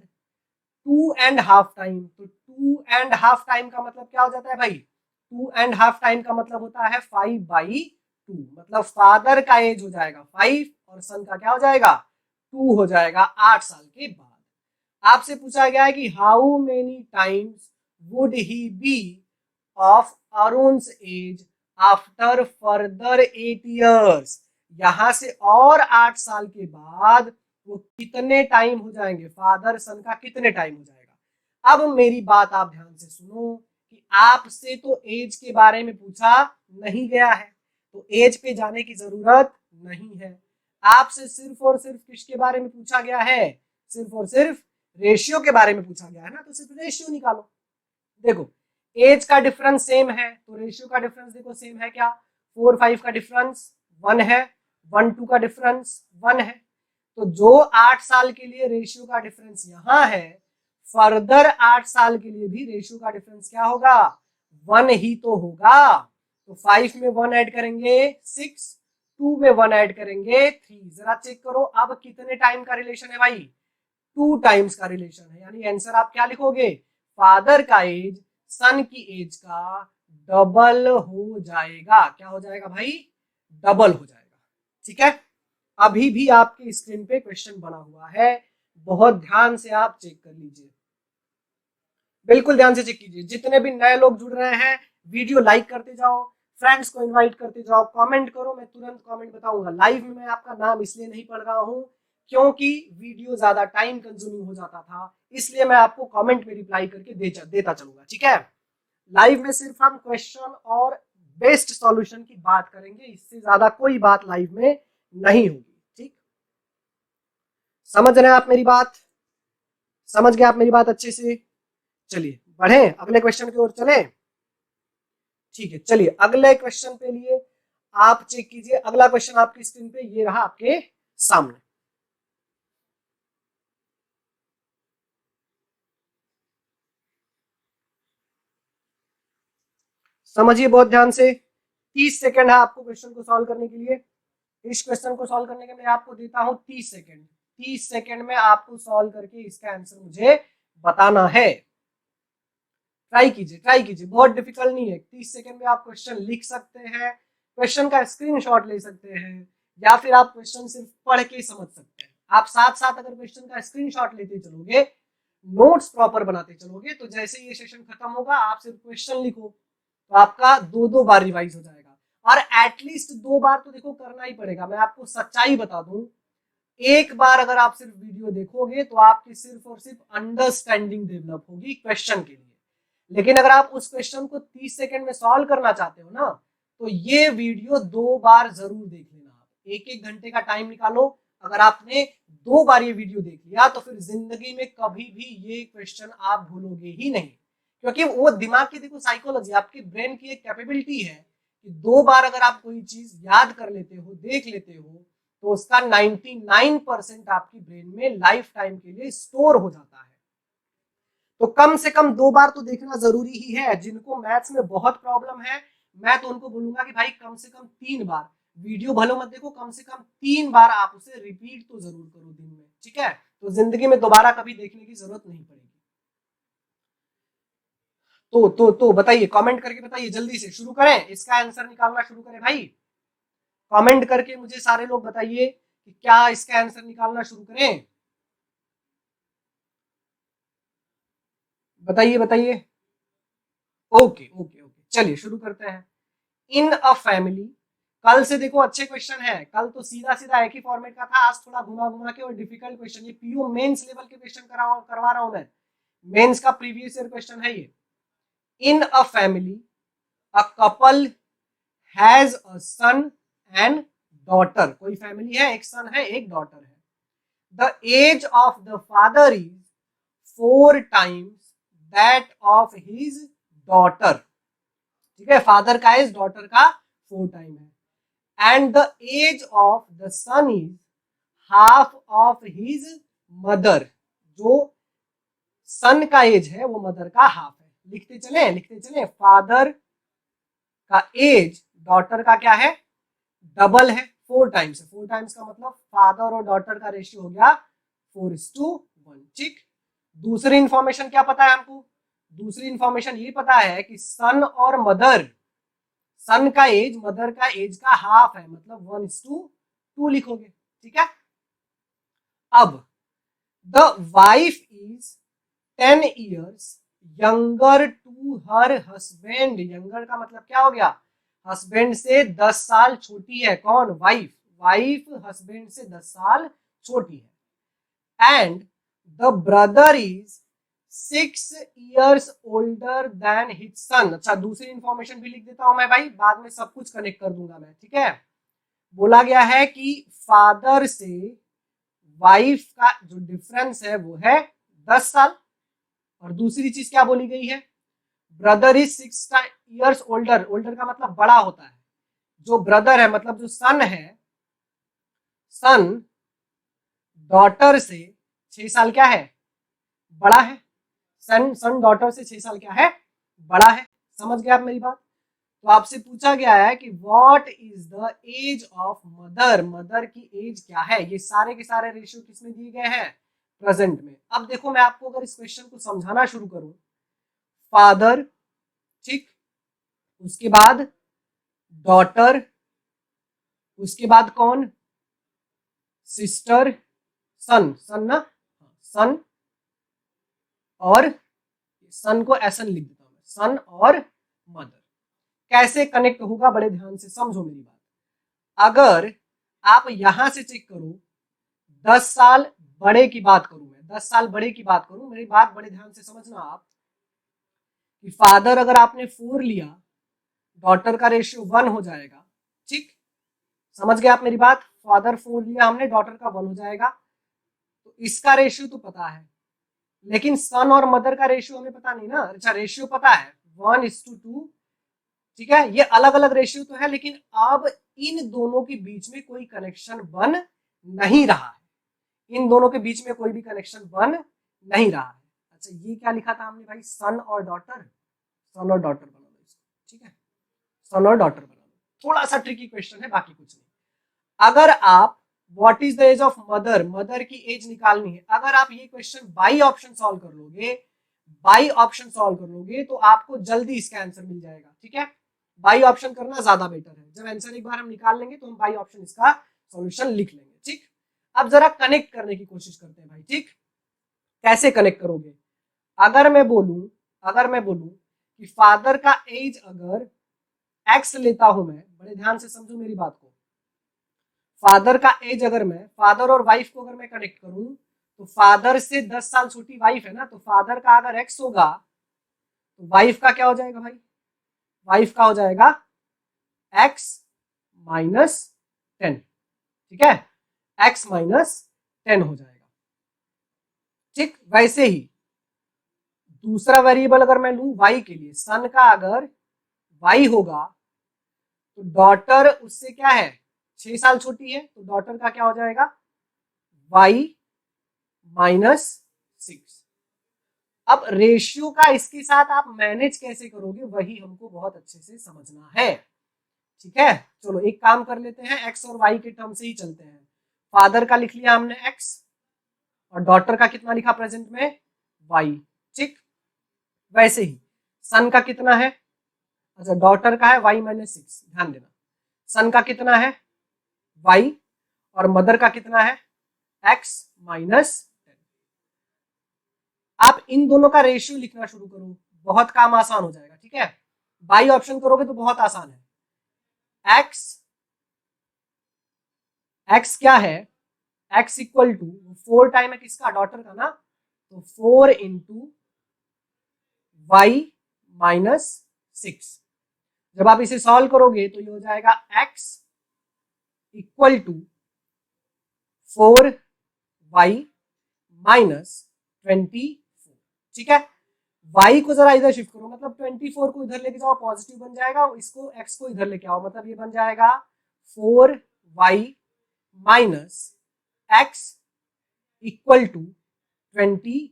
2.5 टाइम। तो 2.5 टाइम का मतलब क्या हो जाता है भाई? 2.5 टाइम का मतलब होता है 5/2, मतलब फादर का एज हो जाएगा 5 और सन का क्या हो जाएगा, 2 हो जाएगा 8 साल के बाद। आपसे पूछा गया है कि how many times would he be of Arun's age after further 8 years। यहां से और 8 साल के बाद वो कितने टाइम हो जाएंगे, फादर सन का कितने टाइम हो जाएगा। अब मेरी बात आप ध्यान से सुनो कि आपसे तो एज के बारे में पूछा नहीं गया है, तो एज पे जाने की जरूरत नहीं है। आपसे सिर्फ और सिर्फ किसके बारे में पूछा गया है, सिर्फ और सिर्फ रेशियो के बारे में पूछा गया है ना, तो सिर्फ रेशियो निकालो। देखो एज का डिफरेंस सेम है तो रेशियो का डिफरेंस देखो सेम है क्या, 4-5 का डिफरेंस 1 है, 1-2 का डिफरेंस 1 है। तो जो 8 साल के लिए रेशियो का डिफरेंस यहां है, फर्दर 8 साल के लिए भी रेशियो का डिफरेंस क्या होगा, 1 ही तो होगा। तो 5 में 1 ऐड करेंगे 6, 2 में 1 ऐड करेंगे 3। जरा चेक करो अब कितने टाइम का रिलेशन है भाई, 2 टाइम्स का रिलेशन है। यानी आंसर आप क्या लिखोगे, फादर का एज सन की एज का डबल हो जाएगा। क्या हो जाएगा भाई, डबल हो जाएगा। ठीक है, अभी भी आपके स्क्रीन पे क्वेश्चन बना हुआ है, बहुत ध्यान से आप चेक कर लीजिए, बिल्कुल ध्यान से चेक कीजिए। जितने भी नए लोग जुड़ रहे हैं वीडियो लाइक करते जाओ, फ्रेंड्स को इनवाइट करते जाओ, कमेंट करो, मैं तुरंत कमेंट बताऊंगा। लाइव में मैं आपका नाम इसलिए नहीं पढ़ रहा हूं क्योंकि वीडियो ज्यादा टाइम कंज्यूमिंग हो जाता था, इसलिए मैं आपको कमेंट में रिप्लाई करके देता चलूंगा। ठीक है, लाइव में सिर्फ हम क्वेश्चन और बेस्ट सॉल्यूशन की बात करेंगे, इससे ज्यादा कोई बात लाइव में नहीं होगी। ठीक, समझ रहे हैं आप मेरी बात, समझ गए आप मेरी बात अच्छे से। चलिए बढ़े अगले क्वेश्चन की ओर चले। ठीक है, चलिए अगले क्वेश्चन पे लिए आप चेक कीजिए। अगला क्वेश्चन आपकी स्क्रीन पे ये रहा आपके सामने, समझिए बहुत ध्यान से। 30 सेकंड है आपको क्वेश्चन को सॉल्व करने के लिए। इस क्वेश्चन को सॉल्व करने के लिए आपको देता हूं 30 सेकंड। 30 सेकंड में आपको सॉल्व करके इसका आंसर मुझे बताना है। ट्राई कीजिए, ट्राई कीजिए, बहुत डिफिकल्ट नहीं है। 30 सेकंड में आप क्वेश्चन लिख सकते हैं, क्वेश्चन का स्क्रीनशॉट ले सकते हैं, या फिर आप क्वेश्चन सिर्फ पढ़ के समझ सकते हैं। आप साथ साथ अगर क्वेश्चन का स्क्रीनशॉट लेते चलोगे, नोट्स प्रॉपर बनाते चलोगे, तो जैसे ये सेशन खत्म होगा आप सिर्फ क्वेश्चन लिखो तो आपका 2-2 बार रिवाइज हो जाएगा। और एटलीस्ट 2 बार तो देखो करना ही पड़ेगा। मैं आपको सच्चाई बता दूं, एक बार अगर आप सिर्फ वीडियो देखोगे तो आपकी सिर्फ और सिर्फ अंडरस्टैंडिंग डेवलप होगी क्वेश्चन के लिए। लेकिन अगर आप उस क्वेश्चन को 30 सेकंड में सॉल्व करना चाहते हो ना, तो ये वीडियो 2 बार जरूर देख लेना। आप 1-1 घंटे का टाइम निकालो, अगर आपने 2 बार ये वीडियो देख लिया तो फिर जिंदगी में कभी भी ये क्वेश्चन आप भूलोगे ही नहीं। क्योंकि वो दिमाग की देखो साइकोलॉजी, आपके ब्रेन की एक कैपेबिलिटी है कि 2 बार अगर आप कोई चीज याद कर लेते हो, देख लेते हो, तो उसका 99% आपकी ब्रेन में लाइफ टाइम के लिए स्टोर हो जाता है। तो कम से कम 2 बार तो देखना जरूरी ही है। जिनको मैथ्स में बहुत प्रॉब्लम है, मैं तो उनको बोलूंगा कि भाई कम से कम 3 बार वीडियो भलो मत देखो, कम से कम 3 बार आप उसे रिपीट तो जरूर करो दिन में। ठीक है, तो जिंदगी में दोबारा कभी देखने की जरूरत नहीं पड़ेगी। तो बताइए, कमेंट करके बताइए, जल्दी से शुरू करें, इसका आंसर निकालना शुरू करें भाई। कमेंट करके मुझे सारे लोग बताइए कि क्या इसका आंसर निकालना शुरू करें। बताइए बताइए। ओके ओके ओके, चलिए शुरू करते हैं। इन अ फैमिली, कल से देखो अच्छे क्वेश्चन है, कल तो सीधा सीधा एक ही फॉर्मेट का था, आज थोड़ा घुमा घुमा के और डिफिकल्ट क्वेश्चन, ये पीओ मेंस लेवल के क्वेश्चन करवा रहा हूं मैं। मेंस का प्रीवियस ईयर क्वेश्चन है ये। In a family a couple has a son and daughter, कोई फैमिली है, एक सन है एक डॉटर है। The age of the father is 4 times that of his daughter. ठीक है, फादर का एज डॉटर का 4 टाइम है। And the age of the son is half of his mother, जो सन का एज है वो मदर का हाफ है। लिखते चले लिखते चले, फादर का एज डॉटर का क्या है, डबल है, 4 टाइम्स है। 4 टाइम्स का मतलब फादर और डॉटर का रेशियो हो गया 4:1। ठीक, दूसरी इंफॉर्मेशन क्या पता है हमको, दूसरी इंफॉर्मेशन ये पता है कि सन और मदर, सन का एज मदर का एज का हाफ है, मतलब 1:2 लिखोगे। ठीक है, अब the wife is 10 years younger to her husband. Younger का मतलब क्या हो गया, हस्बैंड से 10 साल छोटी है। कौन, वाइफ। वाइफ हस्बैंड से 10 साल छोटी है। And the brother is 6 years older than his son। अच्छा, दूसरी इंफॉर्मेशन भी लिख देता हूं मैं भाई, बाद में सब कुछ कनेक्ट कर दूंगा मैं, ठीक है। बोला गया है कि फादर से वाइफ का जो डिफरेंस है वो है 10 साल। और दूसरी चीज क्या बोली गई है, brother is 6 years older. Older का मतलब बड़ा होता है। जो ब्रदर है मतलब जो सन है, सन डॉटर से 6 साल क्या है, बड़ा है। सन सन डॉटर से 6 साल क्या है, बड़ा है। समझ गए आप मेरी बात। तो आपसे पूछा गया है कि what is the age of mother. Mother की एज क्या है। ये सारे के सारे रेशियो किसमें दिए गए हैं, प्रेजेंट में। अब देखो मैं आपको अगर इस क्वेश्चन को समझाना शुरू करूं, फादर, ठीक, उसके बाद डॉटर, उसके बाद कौन, सिस्टर, सन, सन ना, सन, और सन को एसन लिख देता हूं, सन और मदर। कैसे कनेक्ट होगा, बड़े ध्यान से समझो मेरी बात। अगर आप यहां से चेक करो, 10 साल बड़े की बात करूं मैं, 10 साल बड़े की बात करूं, मेरी बात बड़े ध्यान से समझना आप, कि फादर अगर आपने 4 लिया, डॉटर का रेशियो 1 हो जाएगा, ठीक। समझ गए आप मेरी बात। फादर 4 लिया हमने, डॉटर का 1 हो जाएगा। तो इसका रेशियो तो पता है, लेकिन सन और मदर का रेशियो हमें पता नहीं ना। अच्छा, रेशियो पता है 1:2, ठीक है। ये अलग अलग रेशियो तो है, लेकिन अब इन दोनों के बीच में कोई कनेक्शन बन नहीं रहा है। इन दोनों के बीच में कोई भी कनेक्शन बन नहीं रहा है। अच्छा, ये क्या लिखा था हमने भाई, सन और डॉटर। सन और डॉटर बना लो इसको, ठीक है, सन और डॉटर बना लो। थोड़ा सा ट्रिकी क्वेश्चन है, बाकी कुछ नहीं। अगर आप what is the age of mother, mother की एज निकालनी है, अगर आप ये क्वेश्चन बाई ऑप्शन सॉल्व कर लोगे, बाई ऑप्शन सॉल्व कर लोगे, तो आपको जल्दी इसका आंसर मिल जाएगा, ठीक है। बाई ऑप्शन करना ज्यादा बेटर है। जब आंसर एक बार हम निकाल लेंगे तो हम बाई ऑप्शन इसका सॉल्यूशन लिख लेंगे, ठीक। अब जरा कनेक्ट करने की कोशिश करते हैं भाई, ठीक। कैसे कनेक्ट करोगे, अगर मैं बोलूं कि फादर का एज अगर एक्स लेता हूं मैं, बड़े ध्यान से समझो मेरी बात को। फादर का एज अगर मैं, फादर और वाइफ को अगर मैं कनेक्ट करूं, तो फादर से 10 साल छोटी वाइफ है ना, तो फादर का अगर एक्स होगा तो वाइफ का क्या हो जाएगा भाई, वाइफ का हो जाएगा x -10, ठीक है, x -10 हो जाएगा, ठीक। वैसे ही दूसरा वेरिएबल अगर मैं लूं y के लिए, सन का अगर y होगा तो डॉटर उससे क्या है, 6 साल छोटी है, तो डॉटर का क्या हो जाएगा, y -6। अब रेशियो का इसके साथ आप मैनेज कैसे करोगे, वही हमको बहुत अच्छे से समझना है, ठीक है। चलो एक काम कर लेते हैं, एक्स और वाई के टर्म से ही चलते हैं। फादर का लिख लिया हमने एक्स, और डॉटर का कितना लिखा प्रेजेंट में, वाई, ठीक। वैसे ही सन का कितना है, अच्छा डॉटर का है y -6, ध्यान देना। सन का कितना है, y, और मदर का कितना है, x -10। आप इन दोनों का रेशियो लिखना शुरू करो, बहुत काम आसान हो जाएगा, ठीक है। बाई ऑप्शन करोगे तो बहुत आसान है। x क्या है, x इक्वल टू 4 टाइम है किसका, डॉटर का ना, तो 4 इंटू y -6। जब आप इसे सॉल्व करोगे तो ये हो जाएगा x इक्वल टू 4y -24, ठीक है। y को जरा इधर शिफ्ट करो, मतलब 24 को इधर लेके जाओ, पॉजिटिव बन जाएगा, इसको x को इधर लेके आओ, मतलब ये बन जाएगा 4y -x इक्वल टू 24,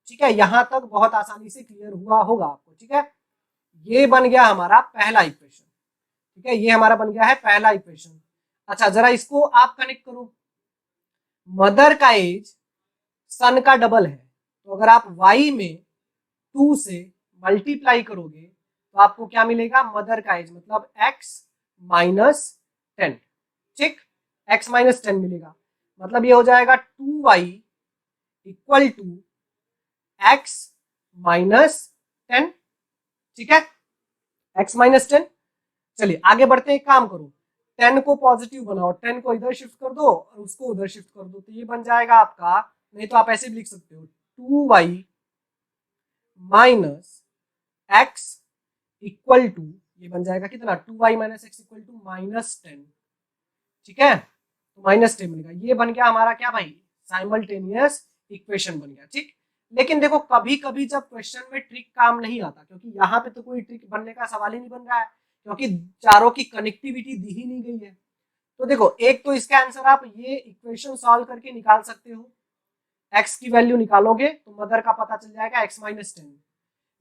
ठीक है। यहां तक बहुत आसानी से क्लियर हुआ होगा आपको, ठीक है। ये बन गया हमारा पहला इक्वेशन, ठीक है, ये हमारा बन गया है पहला इक्वेशन। अच्छा, जरा इसको आप कनेक्ट करो, मदर का एज सन का डबल है, तो अगर आप y में 2 से मल्टीप्लाई करोगे तो आपको क्या मिलेगा, मदर का एज मतलब x -10, ठीक, x -10 मिलेगा, मतलब ये हो जाएगा 2y इक्वल टू x -10, ठीक है, x -10। चलिए आगे बढ़ते हैं, एक काम करो, 10 को पॉजिटिव बनाओ, 10 को इधर शिफ्ट कर दो और उसको उधर शिफ्ट कर दो, तो ये बन जाएगा आपका, नहीं तो आप ऐसे भी लिख सकते हो 2y minus x equal to, ये बन जाएगा कितना, 2y minus x equal to -10। ठीक है, तो -10 मिलेगा। ये बन गया हमारा क्या भाई, साइमल्टेनियस इक्वेशन बन गया। ठीक, लेकिन देखो कभी कभी जब क्वेश्चन में ट्रिक काम नहीं आता, क्योंकि यहाँ पे तो कोई ट्रिक बनने का सवाल ही नहीं बन रहा है, क्योंकि चारों की कनेक्टिविटी दी ही नहीं गई है। तो देखो एक तो इसका आंसर आप ये इक्वेशन सॉल्व करके निकाल सकते हो, x की वैल्यू निकालोगे तो मदर का पता चल जाएगा x माइनस 10।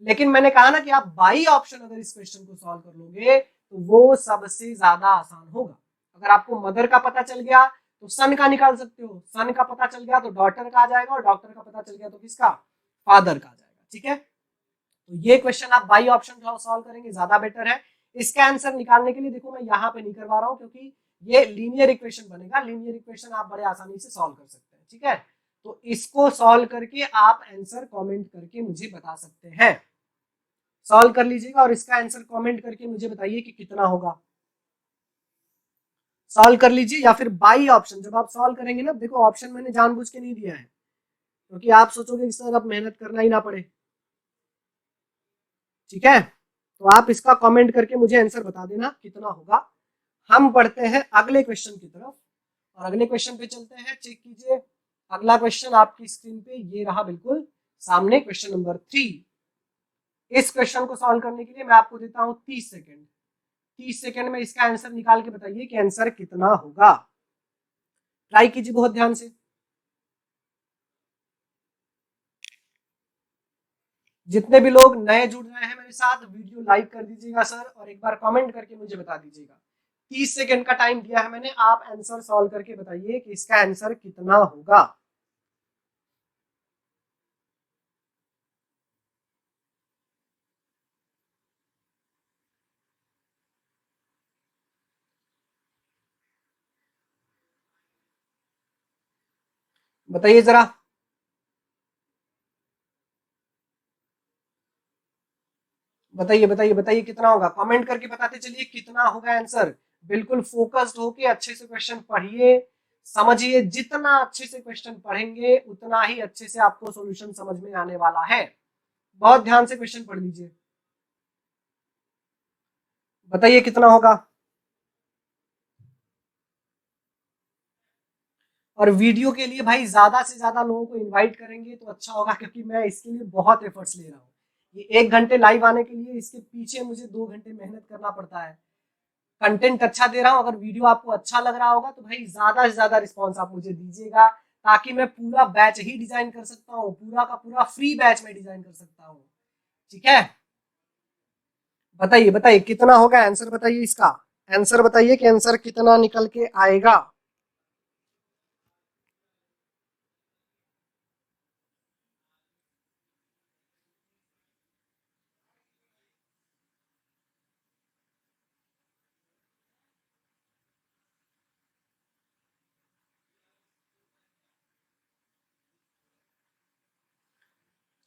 लेकिन मैंने कहा ना कि आप बाई ऑप्शन अगर इस क्वेश्चन को सॉल्व कर लोगे तो वो सबसे ज्यादा आसान होगा। अगर आपको मदर का पता चल गया तो सन का निकाल सकते हो, सन का पता चल गया तो डॉटर का आ जाएगा, और डॉटर का पता चल गया तो किसका, फादर का आ जाएगा। ठीक है, तो ये क्वेश्चन आप बाई ऑप्शन सॉल्व करेंगे ज्यादा बेटर है। इसका आंसर निकालने के लिए देखो मैं यहाँ पे नहीं करवा रहा हूँ, क्योंकि ये लीनियर इक्वेशन बनेगा, लीनियर इक्वेशन आप बड़े आसानी से सॉल्व कर सकते हैं। ठीक है, तो इसको सॉल्व करके आप आंसर कमेंट करके मुझे बता सकते हैं। सॉल्व कर लीजिएगा और इसका आंसर कमेंट करके मुझे बताइए कि कितना होगा। सॉल्व कर लीजिए, या फिर बाई ऑप्शन जब आप सॉल्व करेंगे ना, देखो ऑप्शन मैंने जानबूझ के नहीं दिया है क्योंकि आप सोचोगे कि सर अब मेहनत करना ही ना पड़े। ठीक है, तो आप इसका कमेंट करके मुझे आंसर बता देना कितना होगा। हम बढ़ते हैं अगले क्वेश्चन की तरफ, और अगले क्वेश्चन पे चलते हैं। चेक कीजिए, अगला क्वेश्चन आपकी स्क्रीन पे ये रहा बिल्कुल सामने, क्वेश्चन नंबर 3। इस क्वेश्चन को सॉल्व करने के लिए मैं आपको देता हूं 30 सेकेंड। 30 सेकेंड में इसका आंसर निकाल के बताइए कि आंसर कितना होगा। ट्राई कीजिए बहुत ध्यान से। जितने भी लोग नए जुड़ रहे हैं मेरे साथ, वीडियो लाइक कर दीजिएगा सर, और एक बार कमेंट करके मुझे बता दीजिएगा। 30 सेकेंड का टाइम दिया है मैंने, आप आंसर सॉल्व करके बताइए कि इसका आंसर कितना होगा। बताइए जरा, बताइए बताइए बताइए कितना होगा, कमेंट करके बताते चलिए कितना होगा आंसर। बिल्कुल फोकस्ड होके अच्छे से क्वेश्चन पढ़िए, समझिए। जितना अच्छे से क्वेश्चन पढ़ेंगे उतना ही अच्छे से आपको सॉल्यूशन समझ में आने वाला है। बहुत ध्यान से क्वेश्चन पढ़ लीजिए, बताइए कितना होगा। और वीडियो के लिए भाई ज्यादा से ज्यादा लोगों को इनवाइट करेंगे तो अच्छा होगा, क्योंकि मैं इसके लिए बहुत एफर्ट्स ले रहा हूँ। ये 1 घंटे लाइव आने के लिए, इसके पीछे मुझे 2 घंटे मेहनत करना पड़ता है। कंटेंट अच्छा दे रहा हूँ, अगर वीडियो आपको अच्छा लग रहा होगा तो भाई ज्यादा से ज्यादा रिस्पॉन्स आप मुझे दीजिएगा, ताकि मैं पूरा बैच ही डिजाइन कर सकता हूँ, पूरा का पूरा फ्री बैच में डिजाइन कर सकता हूँ। ठीक है, बताइए बताइए कितना होगा आंसर, बताइए इसका आंसर, बताइए कि आंसर कितना निकल के आएगा।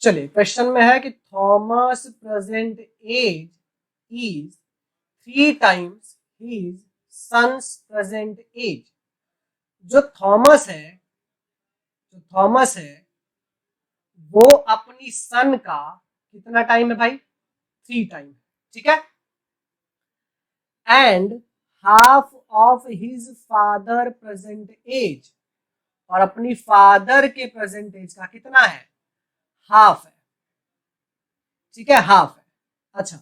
चलिए, क्वेश्चन में है कि Thomas present age is 3 times his son's present age. जो थॉमस है, जो थॉमस है वो अपनी सन का कितना टाइम है भाई, 3 टाइम। ठीक है, and half of his father present age, और अपनी फादर के प्रेजेंट एज का कितना है, हाफ है। ठीक है, हाफ है। अच्छा,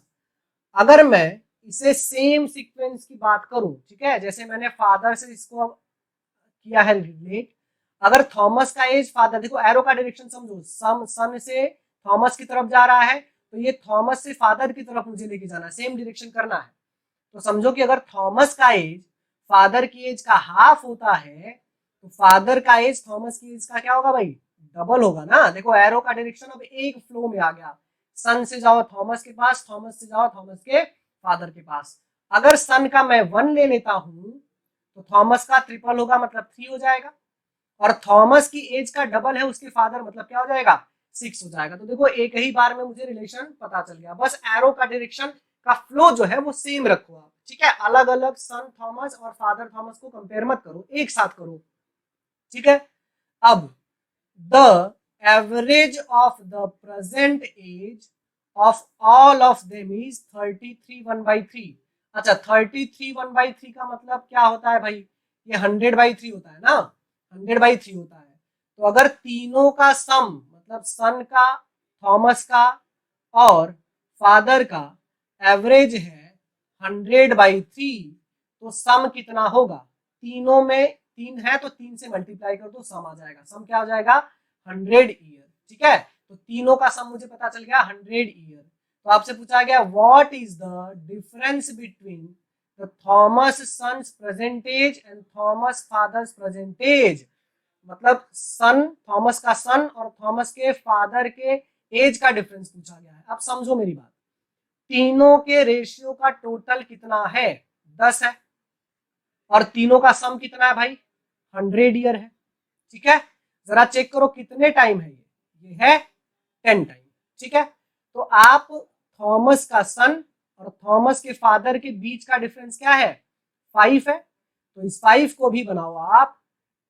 अगर मैं इसे सेम सीक्वेंस की बात करूं, ठीक है, जैसे मैंने फादर से इसको किया है रिलेट, अगर थॉमस का एज फादर, देखो एरो का डायरेक्शन समझो, सन से थॉमस की तरफ जा रहा है, तो ये थॉमस से फादर की तरफ मुझे लेके जाना है, सेम डायरेक्शन करना है। तो समझो कि अगर थॉमस का एज फादर की एज का हाफ होता है, तो फादर का एज थॉमस की एज का क्या होगा भाई, डबल होगा ना। देखो एरो का डायरेक्शन अब एक फ्लो में आ गया, सन से जाओ थॉमस के पास, थॉमस से जाओ थॉमस के फादर के पास। अगर सन का मैं 1 ले लेता हूं तो थॉमस का ट्रिपल होगा, मतलब 3 हो जाएगा, और थॉमस की एज का डबल है उसके फादर, मतलब क्या हो जाएगा, 6 हो जाएगा। तो देखो एक ही बार में मुझे रिलेशन पता चल गया। बस एरो का डायरेक्शन का फ्लो जो है वो सेम रखो आप। ठीक है, अलग अलग सन थॉमस और फादर थॉमस को कंपेयर मत करो, एक साथ करो। ठीक है, अब the average of the present age of all of them is 33 1/3। अच्छा 33 1/3 का मतलब क्या होता है भाई, ये 100/3 होता है ना, 100/3 होता है। तो अगर तीनों का सम मतलब सन का, थॉमस का और फादर का एवरेज है 100/3, तो सम कितना होगा, तीनों में 3 है तो 3 से मल्टीप्लाई कर दो, सम आ जाएगा। सम क्या हो जाएगा, 100 ईयर। ठीक है, तो तीनों का सम मुझे पता चल गया 100 ईयर। तो आपसे पूछा गया what is the difference between the Thomas son's present age and Thomas father's present age. मतलब सन, थॉमस का सन और थॉमस के फादर के एज का डिफरेंस पूछा गया है। अब समझो मेरी बात, तीनों के रेशियो का टोटल कितना है, 10 है, और तीनों का सम कितना है भाई, 100 ईयर है। ठीक है, जरा चेक करो कितने टाइम है, ये है 10 टाइम। ठीक है, तो आप थॉमस का सन और थॉमस के फादर के बीच का डिफरेंस क्या है, 5 है, तो इस 5 को भी बनाओ आप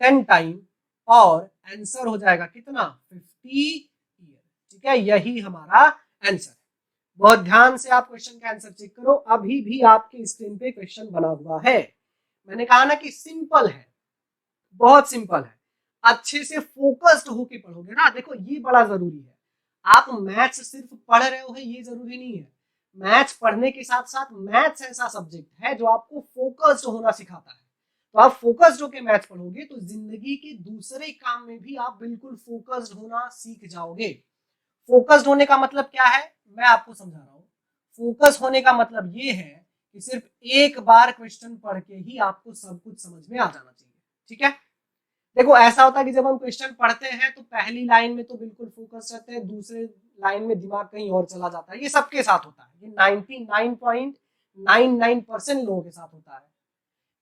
10 टाइम और आंसर हो जाएगा कितना, 50 ईयर। ठीक है, यही हमारा आंसर है। बहुत ध्यान से आप क्वेश्चन का आंसर चेक करो, अभी भी आपके स्क्रीन पे क्वेश्चन बना हुआ है। मैंने कहा ना कि सिंपल है, बहुत सिंपल है, अच्छे से फोकस्ड होके पढ़ोगे ना, देखो ये बड़ा जरूरी है। आप मैथ्स सिर्फ पढ़ रहे हो ये जरूरी नहीं है, मैथ्स पढ़ने के साथ साथ मैथ्स ऐसा सब्जेक्ट है जो आपको फोकस्ड होना सिखाता है। तो आप फोकस्ड होके मैथ्स पढ़ोगे तो जिंदगी के दूसरे काम में भी आप बिल्कुल फोकस्ड होना सीख जाओगे। फोकस्ड होने का मतलब क्या है, मैं आपको समझा रहा हूँ। फोकस होने का मतलब ये है कि सिर्फ एक बार क्वेश्चन पढ़ के ही आपको सब कुछ समझ में आ जाना चाहिए। ठीक है, देखो ऐसा होता है कि जब हम क्वेश्चन पढ़ते हैं तो पहली लाइन में तो बिल्कुल फोकस रहते हैं, दूसरे लाइन में दिमाग कहीं और चला जाता है। ये सबके साथ होता है, ये 99.99% लोगों के साथ होता है।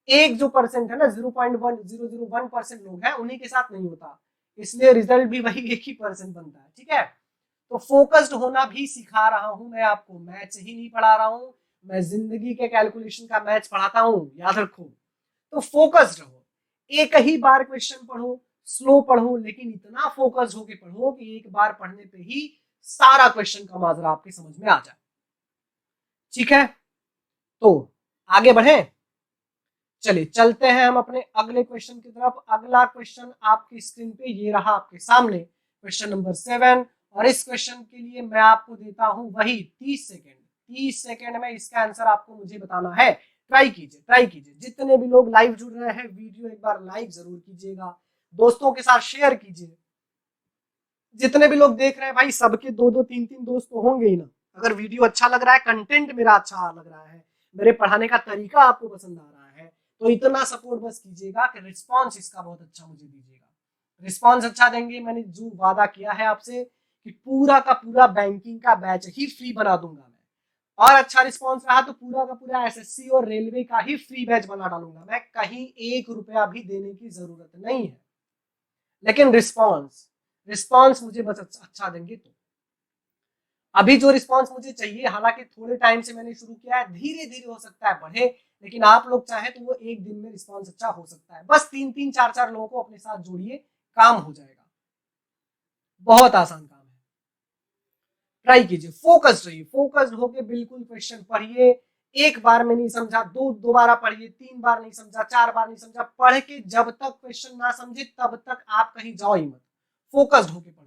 एक जो परसेंट है ना 0.1001% लोग हैं, उन्हीं के साथ नहीं होता, इसलिए रिजल्ट भी वही 1% बनता है। ठीक है, तो फोकस्ड होना भी सिखा रहा हूं मैं आपको, मैथ्स ही नहीं पढ़ा रहा हूं, मैं जिंदगी के कैलकुलेशन का मैथ्स पढ़ाता हूं, याद रखो। तो फोकस्ड रहो, एक ही बार क्वेश्चन पढ़ो, स्लो पढ़ो, लेकिन इतना फोकस्ड होके पढ़ो कि एक बार पढ़ने पे ही सारा क्वेश्चन का माजरा आपके समझ में आ जाए। ठीक है, तो आगे बढ़े, चलिए चलते हैं हम अपने अगले क्वेश्चन की तरफ। अगला क्वेश्चन आपकी स्क्रीन पे ये रहा आपके सामने, क्वेश्चन नंबर 7। और इस क्वेश्चन के लिए मैं आपको देता हूं वही 30 सेकेंड। 30 सेकेंड में इसका आंसर आपको मुझे बताना है। ट्राई कीजिए, ट्राई कीजिए, जितने भी लोग लाइव जुड़ रहे हैं वीडियो एक बार लाइक जरूर कीजिएगा, दोस्तों के साथ शेयर कीजिए। जितने भी लोग देख रहे हैं भाई सबके 2-2 3-3 दोस्त तो होंगे ही ना। अगर वीडियो अच्छा लग रहा है, कंटेंट मेरा अच्छा लग रहा है, मेरे पढ़ाने का तरीका आपको पसंद आ रहा है, तो इतना सपोर्ट बस कीजिएगा कि रिस्पांस इसका बहुत अच्छा मुझे दीजिएगा। रिस्पांस अच्छा देंगे, मैंने जो वादा किया है आपसे कि पूरा का पूरा बैंकिंग का बैच ही फ्री बना दूंगा मैं, और अच्छा रिस्पांस रहा तो पूरा का पूरा एसएससी और रेलवे का ही फ्री बैच बना डालूंगा मैं, कहीं 1 रुपया भी देने की जरूरत नहीं है। लेकिन रिस्पांस रिस्पांस मुझे बस अच्छा देंगे तो। अभी जो रिस्पांस मुझे चाहिए, हालांकि थोड़े टाइम से मैंने शुरू किया है, धीरे धीरे हो सकता है बढ़े, लेकिन आप लोग चाहे तो वो एक दिन में रिस्पांस अच्छा हो सकता है। बस 3-3 4-4 लोगों को अपने साथ जोड़िए, काम हो जाएगा, बहुत आसान काम है। ट्राई कीजिए, फोकस्ड रहिए, फोकस्ड होके बिल्कुल क्वेश्चन पढ़िए। एक बार में नहीं समझा दोबारा पढ़िए, 3 बार नहीं समझा 4 बार नहीं समझा, पढ़ के जब तक क्वेश्चन ना समझे तब तक आप कहीं जाओ ही मत, फोकस्ड होके पढ़ो।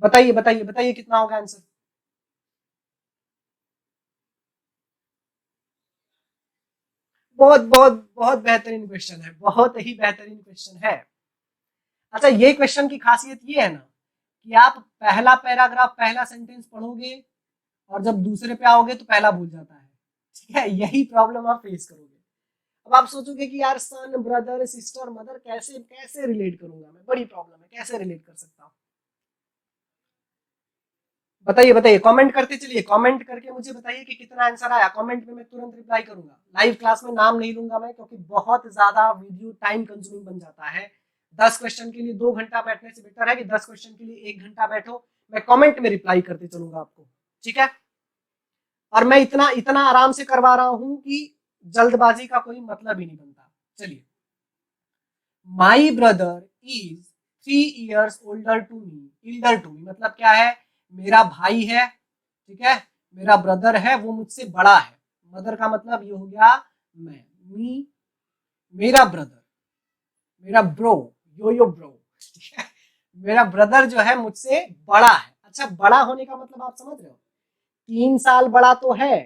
बताइए बताइए बताइए कितना होगा आंसर। बहुत बहुत बहुत बेहतरीन क्वेश्चन है, बहुत ही बेहतरीन क्वेश्चन है। अच्छा ये क्वेश्चन की खासियत ये है ना कि आप पहला पैराग्राफ पहला सेंटेंस पढ़ोगे और जब दूसरे पे आओगे तो पहला भूल जाता है। ठीक है, यही प्रॉब्लम आप फेस करोगे। अब आप सोचोगे कि यार सन, ब्रदर, सिस्टर, मदर कैसे कैसे रिलेट करूंगा मैं, बड़ी प्रॉब्लम है, कैसे रिलेट कर सकता हूँ। बताइए बताइए, कमेंट करते चलिए, कमेंट करके मुझे बताइए कि कितना आंसर आया। कमेंट में मैं तुरंत रिप्लाई करूंगा। लाइव क्लास में नाम नहीं लूंगा मैं, क्योंकि बहुत ज्यादा वीडियो टाइम कंज्यूमिंग बन जाता है। 10 क्वेश्चन के लिए 2 घंटा बैठने से बेटर है कि 10 क्वेश्चन के लिए 1 घंटा बैठो। मैं कमेंट में रिप्लाई करते चलूंगा आपको, ठीक है। और मैं इतना इतना आराम से करवा रहा हूं कि जल्दबाजी का कोई मतलब ही नहीं बनता। चलिए, my brother is 3 years older to me, elder to me मतलब क्या है, मेरा भाई है, ठीक है, मेरा ब्रदर है, वो मुझसे बड़ा है। मदर का मतलब ये हो गया मैं, मी, मेरा ब्रदर, मेरा ब्रो, यो ब्रो, ठीक है, मेरा ब्रदर जो है मुझसे बड़ा है। अच्छा, बड़ा होने का मतलब आप समझ रहे हो, 3 साल बड़ा तो है,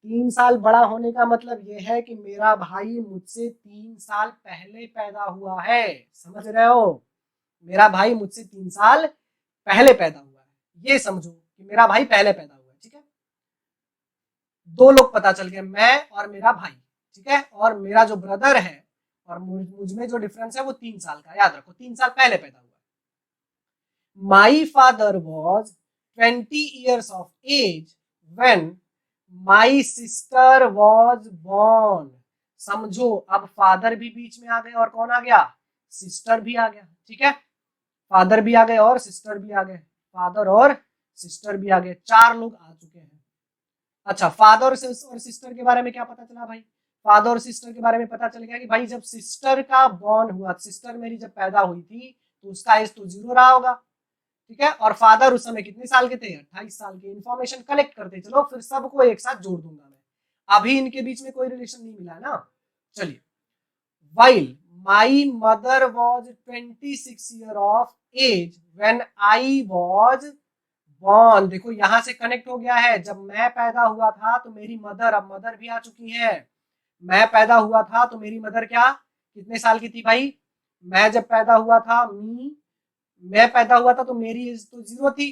3 साल बड़ा होने का मतलब ये है कि मेरा भाई मुझसे 3 साल पहले पैदा हुआ है। समझ रहे हो, मेरा भाई मुझसे 3 साल पहले पैदा हुआ है, ये समझो कि मेरा भाई पहले पैदा हुआ है, ठीक है। दो लोग पता चल गए, मैं और मेरा भाई, ठीक है, और मेरा जो ब्रदर है और मुझ में जो डिफरेंस है वो 3 साल का, याद रखो 3 साल पहले पैदा हुआ है। My father was 20 years of age when my sister was born. समझो, अब फादर भी बीच में आ गए और कौन आ गया, सिस्टर भी आ गया, ठीक है, फादर भी आ गए और सिस्टर भी आ गए, फादर और सिस्टर भी आ गए, 4 लोग आ चुके हैं। अच्छा, फादर और सिस्टर के बारे में क्या पता चला भाई, फादर और सिस्टर के बारे में पता चल गया कि भाई जब सिस्टर का बॉर्न हुआ, सिस्टर मेरी जब पैदा हुई थी तो उसका एज तो 0 रहा होगा, ठीक है, और फादर उस समय कितने साल के थे, 28 साल के। इन्फॉर्मेशन कलेक्ट करते चलो, फिर सबको एक साथ जोड़ दूंगा मैं, अभी इनके बीच में कोई रिलेशन नहीं मिला है ना। चलिए, while my mother was 26 years of age when I was born। देखो यहां से कनेक्ट हो गया है, जब मैं पैदा हुआ था तो मेरी मदर, अब मदर भी आ चुकी है। मैं पैदा हुआ था तो मेरी मदर क्या, कितने साल की थी भाई, मैं जब पैदा हुआ था, मैं पैदा हुआ था तो मेरी एज तो 0 थी,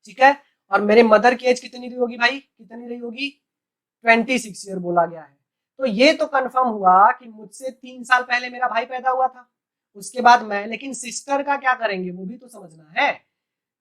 ठीक है, और मेरे मदर की एज कितनी रही होगी भाई, कितनी रही होगी, 26 ईयर बोला गया है। तो ये तो कंफर्म हुआ कि मुझसे 3 साल पहले मेरा भाई पैदा हुआ था, उसके बाद मैं, लेकिन सिस्टर का क्या करेंगे वो भी तो समझना है।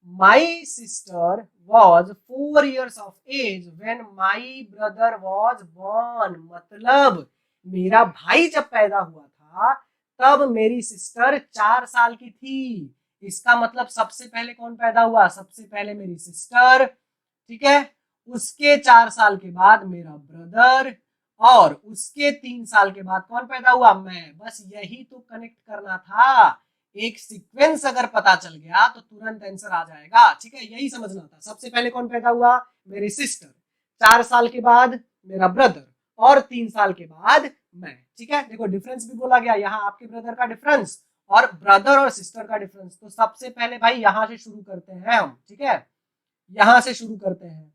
My sister was 4 years of age when my brother was born. मतलब मेरा भाई जब पैदा हुआ था तब मेरी सिस्टर 4 साल की थी। इसका मतलब सबसे पहले कौन पैदा हुआ, सबसे पहले मेरी सिस्टर, ठीक है, उसके 4 साल के बाद मेरा ब्रदर, और उसके 3 साल के बाद कौन पैदा हुआ, मैं। बस यही तो कनेक्ट करना था, एक सीक्वेंस अगर पता चल गया तो तुरंत आंसर आ जाएगा, ठीक है, यही समझना था। सबसे पहले कौन पैदा हुआ, मेरी सिस्टर, 4 साल के बाद मेरा ब्रदर, और 3 साल के बाद मैं, ठीक है। देखो डिफरेंस भी बोला गया, यहाँ आपके ब्रदर का डिफरेंस और ब्रदर और सिस्टर का डिफरेंस। तो सबसे पहले भाई यहां से शुरू करते हैं हम, ठीक है, यहां से शुरू करते हैं।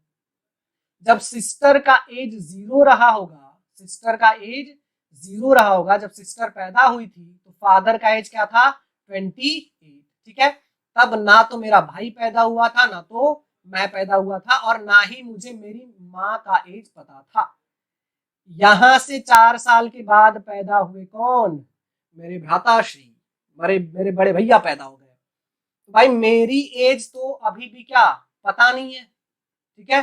जब सिस्टर का एज 0 रहा होगा, सिस्टर का एज 0 रहा होगा, जब सिस्टर पैदा हुई थी तो फादर का एज क्या था, 28, ठीक है। तब ना तो मेरा भाई पैदा हुआ था, ना तो मैं पैदा हुआ था, और ना ही मुझे मेरी माँ का एज पता था। यहां से 4 साल के बाद पैदा हुए कौन, मेरे भ्राताश्री, मेरे मेरे बड़े भैया पैदा हो गए। तो भाई मेरी एज तो अभी भी क्या पता नहीं है, ठीक है।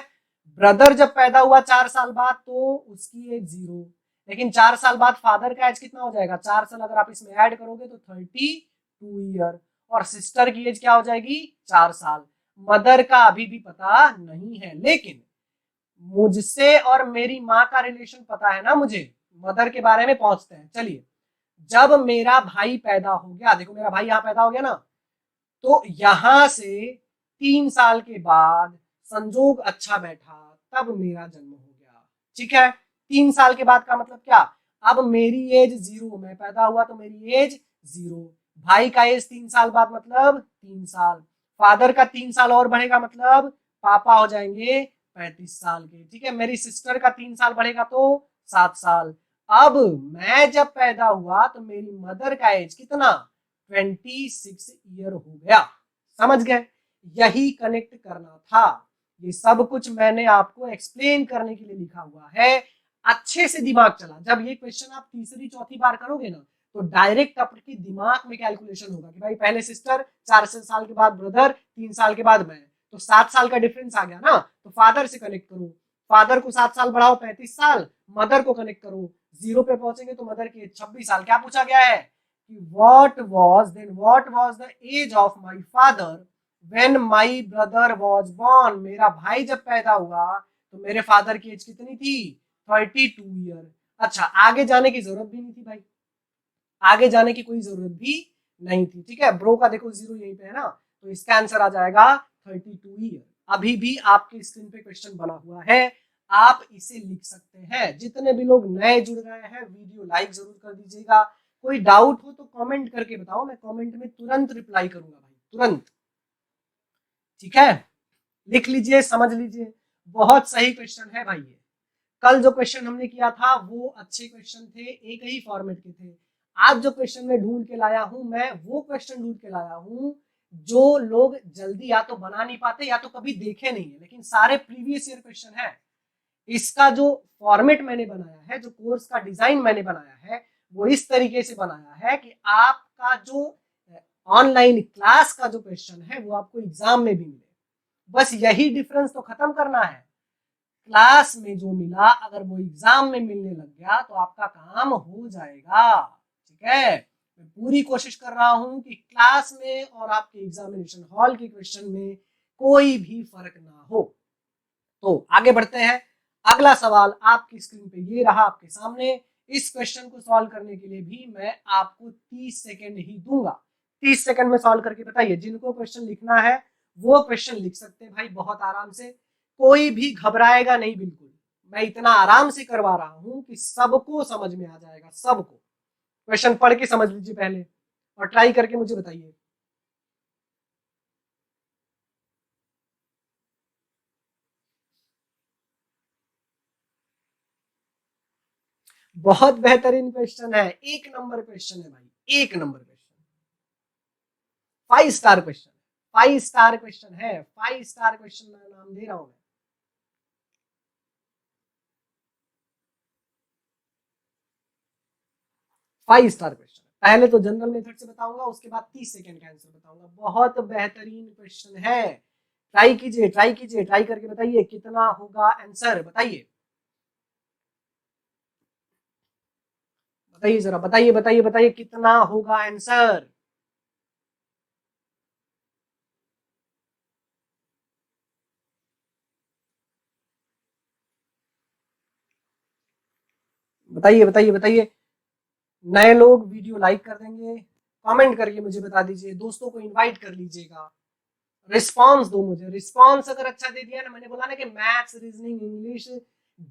ब्रदर जब पैदा हुआ 4 साल बाद तो उसकी एज 0, लेकिन 4 साल बाद फादर का एज कितना हो जाएगा, 4 साल अगर आप इसमें ऐड करोगे तो 32 ईयर, और सिस्टर की एज क्या हो जाएगी, 4 साल। मदर का अभी भी पता नहीं है, लेकिन मुझसे और मेरी माँ का रिलेशन पता है ना मुझे, मदर के बारे में पहुंचते हैं। चलिए, जब मेरा भाई पैदा हो गया, देखो मेरा भाई यहाँ पैदा हो गया ना, तो यहां से 3 साल के बाद संजोग अच्छा बैठा तब मेरा जन्म हो गया, ठीक है। 3 साल के बाद का मतलब क्या, अब मेरी एज 0, मैं पैदा हुआ तो मेरी एज 0, भाई का एज 3 साल बाद मतलब 3 साल, फादर का 3 साल और बढ़ेगा मतलब पापा हो जाएंगे 35 साल के, ठीक है। मेरी सिस्टर का 3 साल बढ़ेगा तो 7 साल। अब मैं जब पैदा हुआ तो मेरी मदर का एज कितना, 26 ईयर हो गया। समझ गए, यही कनेक्ट करना था। ये सब कुछ मैंने आपको एक्सप्लेन करने के लिए लिखा हुआ है, अच्छे से दिमाग चला। जब ये क्वेश्चन आप तीसरी चौथी बार करोगे ना तो डायरेक्ट आपके दिमाग में कैलकुलेशन होगा कि भाई पहले सिस्टर, 4 साल के बाद ब्रदर, 3 साल के बाद मैं, तो 7 साल का डिफरेंस आ गया ना, तो फादर से कनेक्ट करो, फादर को 7 साल बढ़ाओ 35 साल, मदर को कनेक्ट करो, 0 पे पहुंचेंगे तो मदर की 26 साल। क्या पूछा गया है कि what was the age of my father when my brother was born। मेरा भाई जब पैदा हुआ तो मेरे फादर की एज कितनी थी, 32 ईयर। अच्छा, आगे जाने की जरूरत भी नहीं थी भाई, आगे जाने की कोई जरूरत भी नहीं थी। ठीक है, ब्रो का देखो 0 यहीं पे है ना, तो इसका आंसर आ जाएगा 32 ईयर। अभी भी आपकी स्क्रीन पे क्वेश्चन बना हुआ है, आप इसे लिख सकते हैं। जितने भी लोग नए जुड़ रहे हैं वीडियो लाइक जरूर कर दीजिएगा। कोई डाउट हो तो कमेंट करके बताओ, मैं कमेंट में तुरंत रिप्लाई करूंगा भाई, तुरंत। ठीक है, लिख लीजिए, समझ लीजिए, बहुत सही क्वेश्चन है भाई ये। कल जो क्वेश्चन हमने किया था वो अच्छे क्वेश्चन थे, एक ही फॉर्मेट के थे। आज जो क्वेश्चन मैं ढूंढ के लाया हूं, मैं वो क्वेश्चन ढूंढ के लाया हूं जो लोग जल्दी या तो बना नहीं पाते या तो कभी देखे नहीं है, लेकिन सारे प्रीवियस ईयर क्वेश्चन है। इसका जो फॉर्मेट मैंने बनाया है, जो कोर्स का डिजाइन मैंने बनाया है, वो इस तरीके से बनाया है कि आपका जो ऑनलाइन क्लास का जो क्वेश्चन है वो आपको एग्जाम में भी मिले। बस यही डिफरेंस तो खत्म करना है। क्लास में जो मिला अगर वो एग्जाम में मिलने लग गया तो आपका काम हो जाएगा। ठीक है, मैं पूरी कोशिश कर रहा हूं कि क्लास में और आपके एग्जामिनेशन हॉल के क्वेश्चन में कोई भी फर्क ना हो। तो आगे बढ़ते हैं। अगला सवाल आपकी स्क्रीन पे ये रहा आपके सामने। इस क्वेश्चन को सॉल्व करने के लिए भी मैं आपको 30 सेकेंड ही दूंगा। 30 सेकेंड में सॉल्व करके बताइए। जिनको क्वेश्चन लिखना है वो क्वेश्चन लिख सकते हैं भाई, बहुत आराम से, कोई भी घबराएगा नहीं बिल्कुल। मैं इतना आराम से करवा रहा हूं कि सबको समझ में आ जाएगा, सबको। क्वेश्चन पढ़ के समझ लीजिए पहले और ट्राई करके मुझे बताइए। बहुत बेहतरीन क्वेश्चन है, एक नंबर क्वेश्चन है भाई, एक number question, 5 star question, 5 star question है, 5 स्टार क्वेश्चन नाम दे रहा हूं मैं। 5 स्टार क्वेश्चन। पहले तो जनरल मेथड से बताऊंगा, उसके बाद 30 सेकेंड का आंसर बताऊंगा। बहुत बेहतरीन क्वेश्चन है, ट्राई कीजिए, ट्राई कीजिए, ट्राई करके बताइए कितना होगा आंसर। बताइए बताइए जरा, बताइए बताइए बताइए कितना होगा आंसर। बताइए बताइए बताइए। नए लोग वीडियो लाइक कर देंगे, कमेंट करके मुझे बता दीजिए, दोस्तों को इनवाइट कर लीजिएगा। रिस्पांस दो मुझे, रिस्पांस अगर अच्छा दे दिया ना, मैंने बोला ना कि मैथ्स, रीजनिंग, इंग्लिश,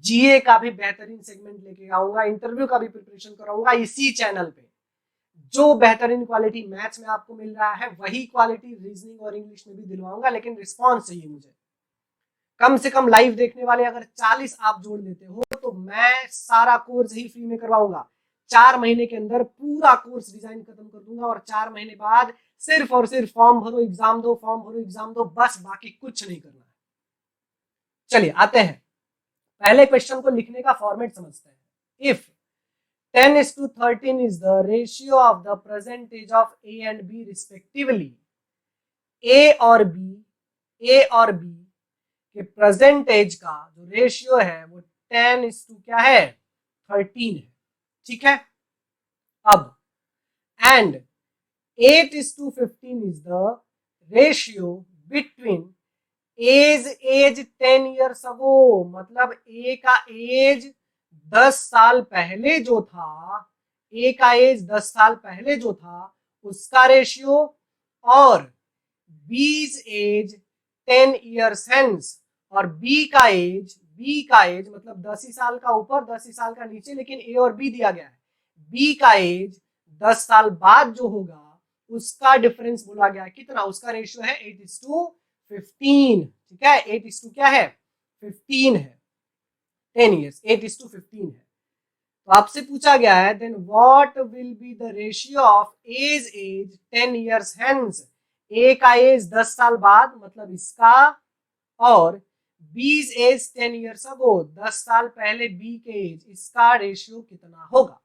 जीए का भी बेहतरीन सेगमेंट लेके आऊंगा, इंटरव्यू का भी प्रिपरेशन कराऊंगा इसी चैनल पे। जो बेहतरीन क्वालिटी मैथ्स में आपको मिल रहा है वही क्वालिटी रीजनिंग और इंग्लिश में भी दिलवाऊंगा, लेकिन रिस्पांस चाहिए मुझे। कम से कम लाइव देखने वाले अगर 40 आप जोड़ देते हो तो मैं सारा कोर्स ही फ्री में करवाऊंगा। 4 महीने के अंदर पूरा कोर्स डिजाइन खत्म कर दूंगा और 4 महीने बाद सिर्फ और सिर्फ फॉर्म भरो एग्जाम दो, फॉर्म भरो एग्जाम दो, बस, बाकी कुछ नहीं करना है। चलिए आते हैं, पहले क्वेश्चन को लिखने का फॉर्मेट समझते हैं। If 10:13 is the ratio of the percentage of A and B respectively, A और B के परसेंटेज का जो रेशियो है वो 10:, क्या है, 13 है। ठीक है, अब and 8:15 is the ratio between age 10 years ago, मतलब ए का एज 10 साल पहले जो था, ए का एज 10 साल पहले जो था उसका रेशियो, और बीज एज 10 ईयर्स हेंस, और बी का एज मतलब 10 ही साल का ऊपर 10 ही साल का नीचे, लेकिन ए और बी दिया गया है। बी का एज 10 साल बाद जो होगा उसका डिफरेंस बोला गया है कितना, उसका रेशियो है 8:15। ठीक है, 8:, क्या है, 15 है, 10 ईयर्स, 8:15 है। तो आपसे पूछा गया है then what will be the ratio of age 10 years hence, A का एज 10 साल बाद मतलब इसका, और बीज एज 10 ईयर्स अगो, 10 साल पहले बी के एज, इसका रेशियो कितना होगा।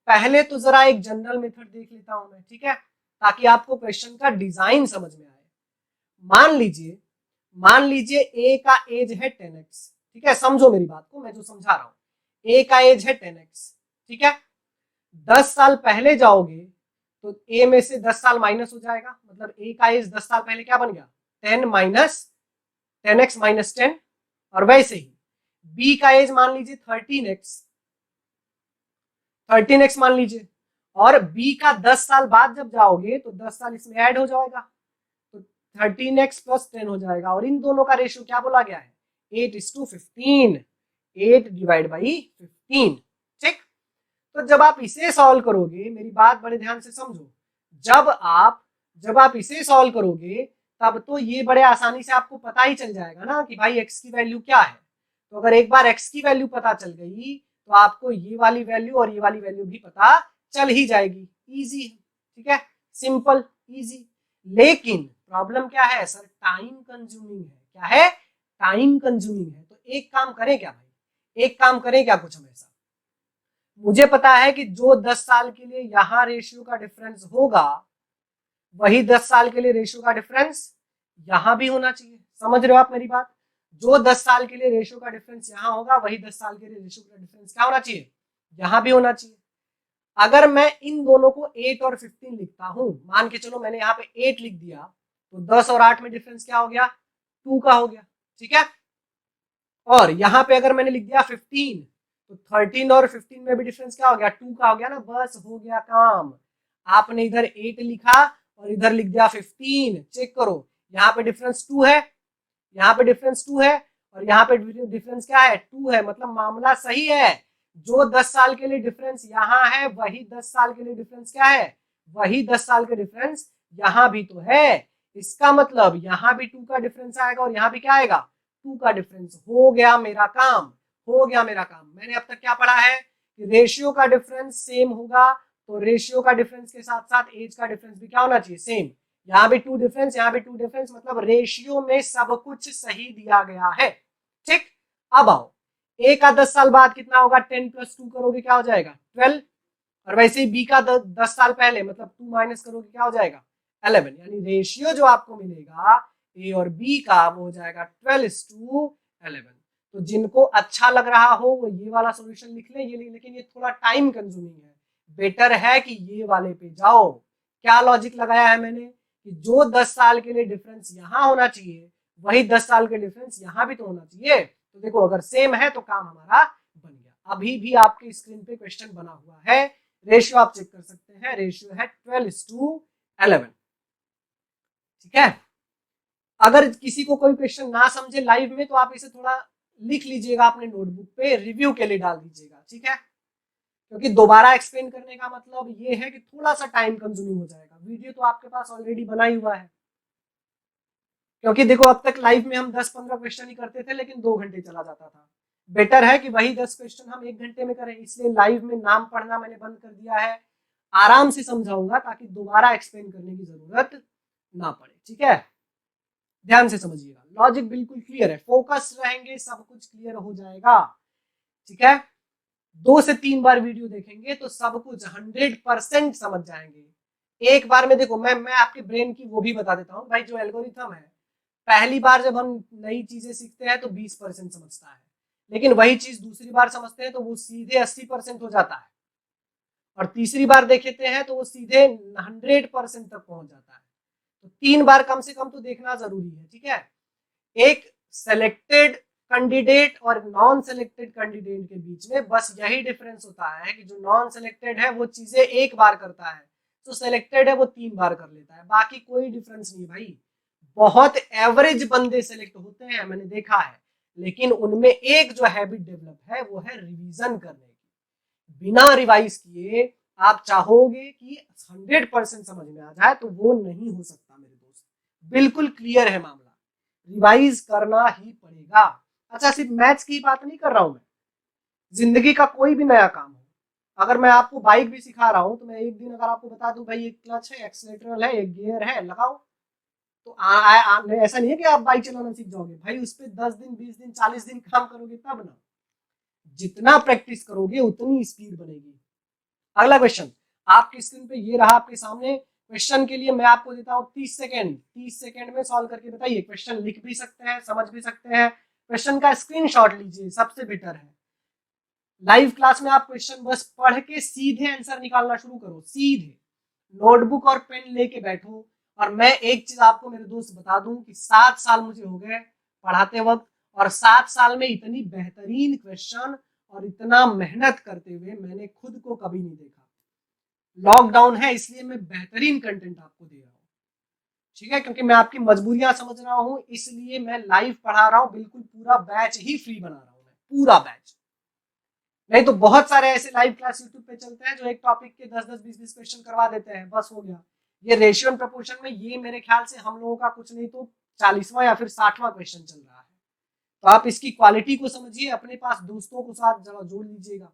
पहले तो जरा एक जनरल मेथड देख लेता हूं मैं, ठीक है, ताकि आपको क्वेश्चन का डिजाइन समझ में आए। मान लीजिए ए का एज है 10x। ठीक है, समझो मेरी बात को, मैं जो समझा रहा हूं। ए का एज है 10x, ठीक है, 10 साल पहले जाओगे तो ए में से 10 साल माइनस हो जाएगा, मतलब ए का एज 10 साल पहले क्या बन गया, 10x माइनस 10। और वैसे ही बी का एज मान लीजिए 13x मान लीजिए, और b का 10 साल बाद जब जाओगे तो 10 साल इसमें ऐड हो जाएगा, तो 13x प्लस 10 हो जाएगा। और इन दोनों का रेशियो क्या बोला गया है, 8:15, 8 डिवाइड बाई 15। ठीक, तो जब आप इसे सॉल्व करोगे, मेरी बात बड़े ध्यान से समझो, जब आप इसे सॉल्व करोगे तब तो ये बड़े आसानी से आपको पता ही चल जाएगा ना कि भाई x की वैल्यू क्या है। तो अगर एक बार x की वैल्यू पता चल गई तो आपको ये वाली वैल्यू और ये वाली वैल्यू भी पता चल ही जाएगी। इजी है, ठीक है, सिंपल इजी। लेकिन प्रॉब्लम क्या है सर, टाइम कंज्यूमिंग है। क्या है, टाइम कंज्यूमिंग है। तो एक काम करें क्या भाई, एक काम करें क्या, कुछ हम ऐसा, मुझे पता है कि जो 10 साल के लिए यहां रेशियो का डिफरेंस होगा वही 10 साल के लिए रेशियो का डिफरेंस यहां भी होना चाहिए। समझ रहे हो आप मेरी बात, जो 10 साल के लिए रेशियो का डिफरेंस यहां होगा वही 10 साल के लिए रेशियो का डिफरेंस क्या होना चाहिए, यहां भी होना चाहिए। अगर मैं इन दोनों को 8 और 15 लिखता हूं, मान के चलो मैंने यहाँ पे 8 लिख दिया, तो 10 और 8 में डिफरेंस क्या हो गया, 2 का हो गया। ठीक है, और यहाँ पे अगर मैंने लिख दिया 15, तो 13 और 15 में भी डिफरेंस क्या हो गया, 2 का हो गया ना, बस हो गया काम। आपने इधर 8 लिखा और इधर लिख दिया 15। चेक करो, यहाँ पे डिफरेंस 2 है, यहाँ पे डिफरेंस 2 है और यहाँ पे डिफरेंस क्या है, 2 है। मतलब मामला सही है, जो 10 साल के लिए डिफरेंस यहाँ है वही 10 साल के लिए डिफरेंस क्या है, वही 10 साल के डिफरेंस यहाँ भी तो है। इसका मतलब यहाँ भी 2 का डिफरेंस आएगा और यहाँ भी क्या आएगा, 2 का डिफरेंस। हो गया मेरा काम, हो गया मेरा काम। मैंने अब तक क्या पढ़ा है कि रेशियो का डिफरेंस सेम होगा, तो रेशियो का डिफरेंस के साथ साथ एज का डिफरेंस भी क्या होना चाहिए, सेम। यहाँ भी 2 डिफरेंस, यहाँ भी 2 डिफरेंस, मतलब रेशियो में सब कुछ सही दिया गया है। ठीक, अब आओ, ए का 10 साल बाद कितना होगा, 10 प्लस 2 करोगे क्या हो जाएगा, 12। और वैसे ही बी का 10 साल पहले, मतलब 2 माइनस करोगे क्या हो जाएगा, 11। यानी रेशियो जो आपको मिलेगा ए और बी का वो हो जाएगा 12:11। तो जिनको अच्छा लग रहा हो वो ये वाला सॉल्यूशन लिख ले, ये लेकिन ये थोड़ा टाइम कंज्यूमिंग है। बेटर है कि ये वाले पे जाओ। क्या लॉजिक लगाया है मैंने कि जो 10 साल के लिए डिफरेंस यहाँ होना चाहिए वही 10 साल के डिफरेंस यहाँ भी तो होना चाहिए। तो देखो अगर सेम है तो काम हमारा बन गया। अभी भी आपकी स्क्रीन पे क्वेश्चन बना हुआ है, रेशियो आप चेक कर सकते हैं, रेशियो है 12:11। ठीक है, अगर किसी को कोई क्वेश्चन ना समझे लाइव में तो आप इसे थोड़ा लिख लीजिएगा अपने नोटबुक पे, रिव्यू के लिए डाल दीजिएगा। ठीक है, क्योंकि दोबारा एक्सप्लेन करने का मतलब ये है कि थोड़ा सा टाइम कंज्यूमिंग हो जाएगा। वीडियो तो आपके पास ऑलरेडी बना ही हुआ है, क्योंकि देखो अब तक लाइव में हम 10-15 क्वेश्चन ही करते थे लेकिन 2 घंटे चला जाता था। बेटर है कि वही 10 क्वेश्चन हम 1 घंटे में करें, इसलिए लाइव में नाम पढ़ना मैंने बंद कर दिया है। आराम से समझाऊंगा ताकि दोबारा एक्सप्लेन करने की जरूरत ना पड़े। ठीक है, ध्यान से समझिएगा, लॉजिक बिल्कुल क्लियर है, फोकस रहेंगे सब कुछ क्लियर हो जाएगा। ठीक है, 2 से 3 बार वीडियो देखेंगे तो सब कुछ 100% समझ जाएंगे। एक बार में देखो, मैं आपके ब्रेन की वो भी बता देता हूँ भाई। जो एल्गोरिथम है, पहली बार जब हम नई चीजें सीखते हैं तो 20% समझता है, लेकिन वही चीज दूसरी बार समझते हैं तो वो सीधे 80% हो जाता है, और तीसरी बार देखते हैं तो वो सीधे 100% तक पहुंच जाता है। तो 3 बार कम से कम तो देखना जरूरी है। ठीक है, एक सेलेक्टेड कैंडिडेट और नॉन सेलेक्टेड कैंडिडेट के बीच में बस यही डिफरेंस होता है कि जो नॉन सेलेक्टेड है वो चीजें एक बार करता है, जो सेलेक्टेड है वो 3 बार कर लेता है। बाकी कोई डिफरेंस नहीं भाई। बहुत एवरेज बंदे सेलेक्ट होते हैं मैंने देखा है, लेकिन उनमें एक जो हैबिट डेवलप है वो है रिवीजन करने की। बिना रिवाइज किए आप चाहोगे कि 100% समझ में आ जाए तो वो नहीं हो सकता मेरे दोस्त। बिल्कुल क्लियर है मामला, रिवाइज करना ही पड़ेगा। अच्छा, सिर्फ मैथ्स की बात नहीं कर रहा हूं मैं, जिंदगी का कोई भी नया काम हो। अगर मैं आपको बाइक भी सिखा रहा हूं तो मैं एक दिन अगर आपको बता दूं भाई एक क्लच है, एक्सीलरेटर है, एक गियर है, लगाओ, तो ऐसा नहीं है कि आप बाइक चलाना सीख जाओगे भाई। उस पर 10 दिन 20 दिन 40 दिन काम करोगे तब ना। जितना प्रैक्टिस करोगे उतनी स्पीड बनेगी। अगला क्वेश्चन आपकी स्क्रीन पे ये रहा आपके सामने। क्वेश्चन के लिए मैं आपको देता हूँ 30 सेकेंड। 30 सेकेंड में सॉल्व करके बताइए। क्वेश्चन लिख भी सकते हैं, समझ भी सकते हैं, क्वेश्चन का स्क्रीनशॉट लीजिए, सबसे बेटर है। लाइव क्लास में आप क्वेश्चन बस पढ़ के सीधे आंसर निकालना शुरू करो, सीधे नोटबुक और पेन लेके बैठो। और मैं एक चीज आपको मेरे दोस्त बता दूं कि 7 साल मुझे हो गए पढ़ाते वक्त, और 7 साल में इतनी बेहतरीन क्वेश्चन और इतना मेहनत करते हुए मैंने खुद को कभी नहीं देखा। लॉकडाउन है इसलिए मैं बेहतरीन कंटेंट आपको दे रहा हूँ, ठीक है, क्योंकि मैं आपकी मजबूरियां समझ रहा हूँ, इसलिए मैं लाइव पढ़ा रहा हूँ, बिल्कुल पूरा बैच ही फ्री बना रहा हूँ मैं, पूरा बैच। नहीं तो बहुत सारे ऐसे लाइव क्लास यूट्यूब पे चलते हैं जो एक टॉपिक के 10-10 20-20 क्वेश्चन करवा देते हैं, बस हो गया। ये रेशियो एंड प्रोपोर्शन में ये मेरे ख्याल से हम लोगों का कुछ नहीं तो 40वां या फिर 60वां क्वेश्चन चल रहा है। तो आप इसकी क्वालिटी को समझिए, अपने पास दोस्तों को साथ जरा जोड़ लीजिएगा।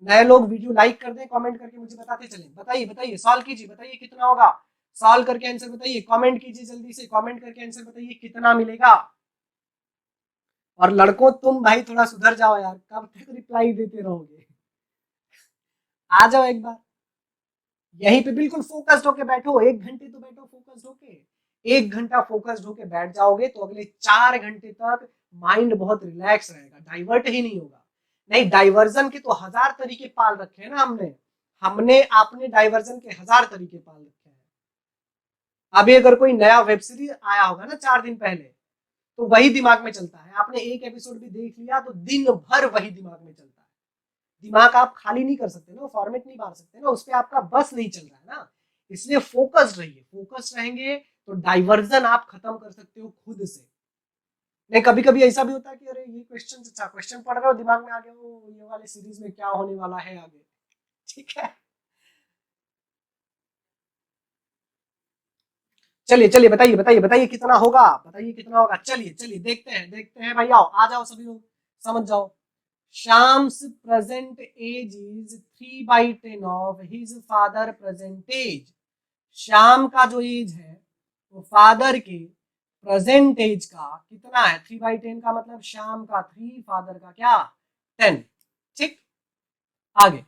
नए लोग वीडियो लाइक कर दें, कमेंट करके मुझे बताते चलें। बताइए बताइए, सॉल्व कीजिए, बताइए कितना होगा, सॉल्व करके आंसर बताइए, कमेंट कीजिए जल्दी से, कमेंट करके आंसर बताइए कितना मिलेगा। और लड़कों तुम भाई थोड़ा सुधर जाओ यार, कब तक रिप्लाई देते रहोगे, आ जाओ एक बार यहीं पे बिल्कुल फोकस्ड होके बैठो, 1 घंटे तो बैठो फोकस्ड होके। 1 घंटा फोकस्ड होके बैठ जाओगे तो अगले 4 घंटे तक माइंड बहुत रिलैक्स रहेगा, डाइवर्ट ही नहीं होगा। नहीं, डाइवर्जन के तो 1000 तरीके पाल रखे हैं ना हमने, हमने आपने डाइवर्जन के 1000 तरीके पाल रखे हैं। अभी अगर कोई नया वेब सीरीज आया होगा ना 4 दिन पहले, तो वही दिमाग में चलता है, आपने एक एपिसोड भी देख लिया तो दिन भर वही दिमाग में चलता है। दिमाग आप खाली नहीं कर सकते ना, फॉर्मेट नहीं मार सकते ना, उस पर आपका बस नहीं चल रहा है ना, इसलिए फोकस्ड रहिए। फोकस्ड रहेंगे तो डाइवर्जन आप खत्म कर सकते हो खुद से। नहीं, कभी कभी ऐसा भी होता है कि अरे ये क्वेश्चन, अच्छा क्वेश्चन पढ़ रहे हो, दिमाग में आ गया वो ये वाले सीरीज में क्या होने वाला है आगे, ठीक है। चलिए चलिए, बताइए बताइए बताइए कितना होगा, बताइए कितना होगा, चलिए चलिए देखते हैं देखते हैं भाई, आओ आ जाओ सभी लोग, समझ जाओ। Shyam's present age is 3/10 of his father present age। Shyam का जो एज है वो फादर के प्रेजेंट एज का कितना है, 3/10 का मतलब श्याम का 3, फादर का क्या 10, ठीक। आगे,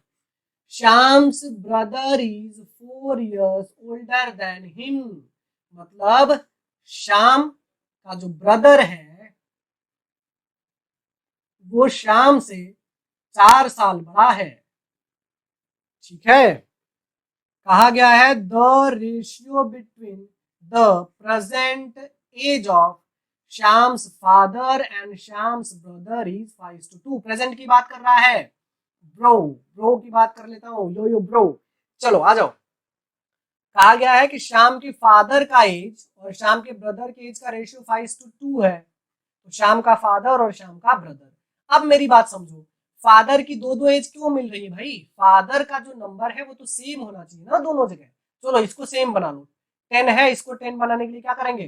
Shyam's brother is 4 years older than him, मतलब श्याम का जो ब्रदर है वो श्याम से 4 साल बड़ा है, ठीक है। कहा गया है the ratio between the present age of Shyam's father and Shyam's brother is 5:2। Present की बात कर रहा है, ब्रो ब्रो की बात कर लेता हूँ, यो यो ब्रो। चलो आ जाओ, कहा गया है कि श्याम के फादर का एज और श्याम के ब्रदर के एज का रेशियो 5:2 है, तो श्याम का फादर और श्याम का ब्रदर। अब मेरी बात समझो, फादर की दो दो एज क्यों मिल रही है भाई, फादर का जो नंबर है वो तो सेम होना चाहिए ना दोनों जगह। चलो इसको सेम बना लो, 10 है, इसको 10 बनाने के लिए क्या करेंगे,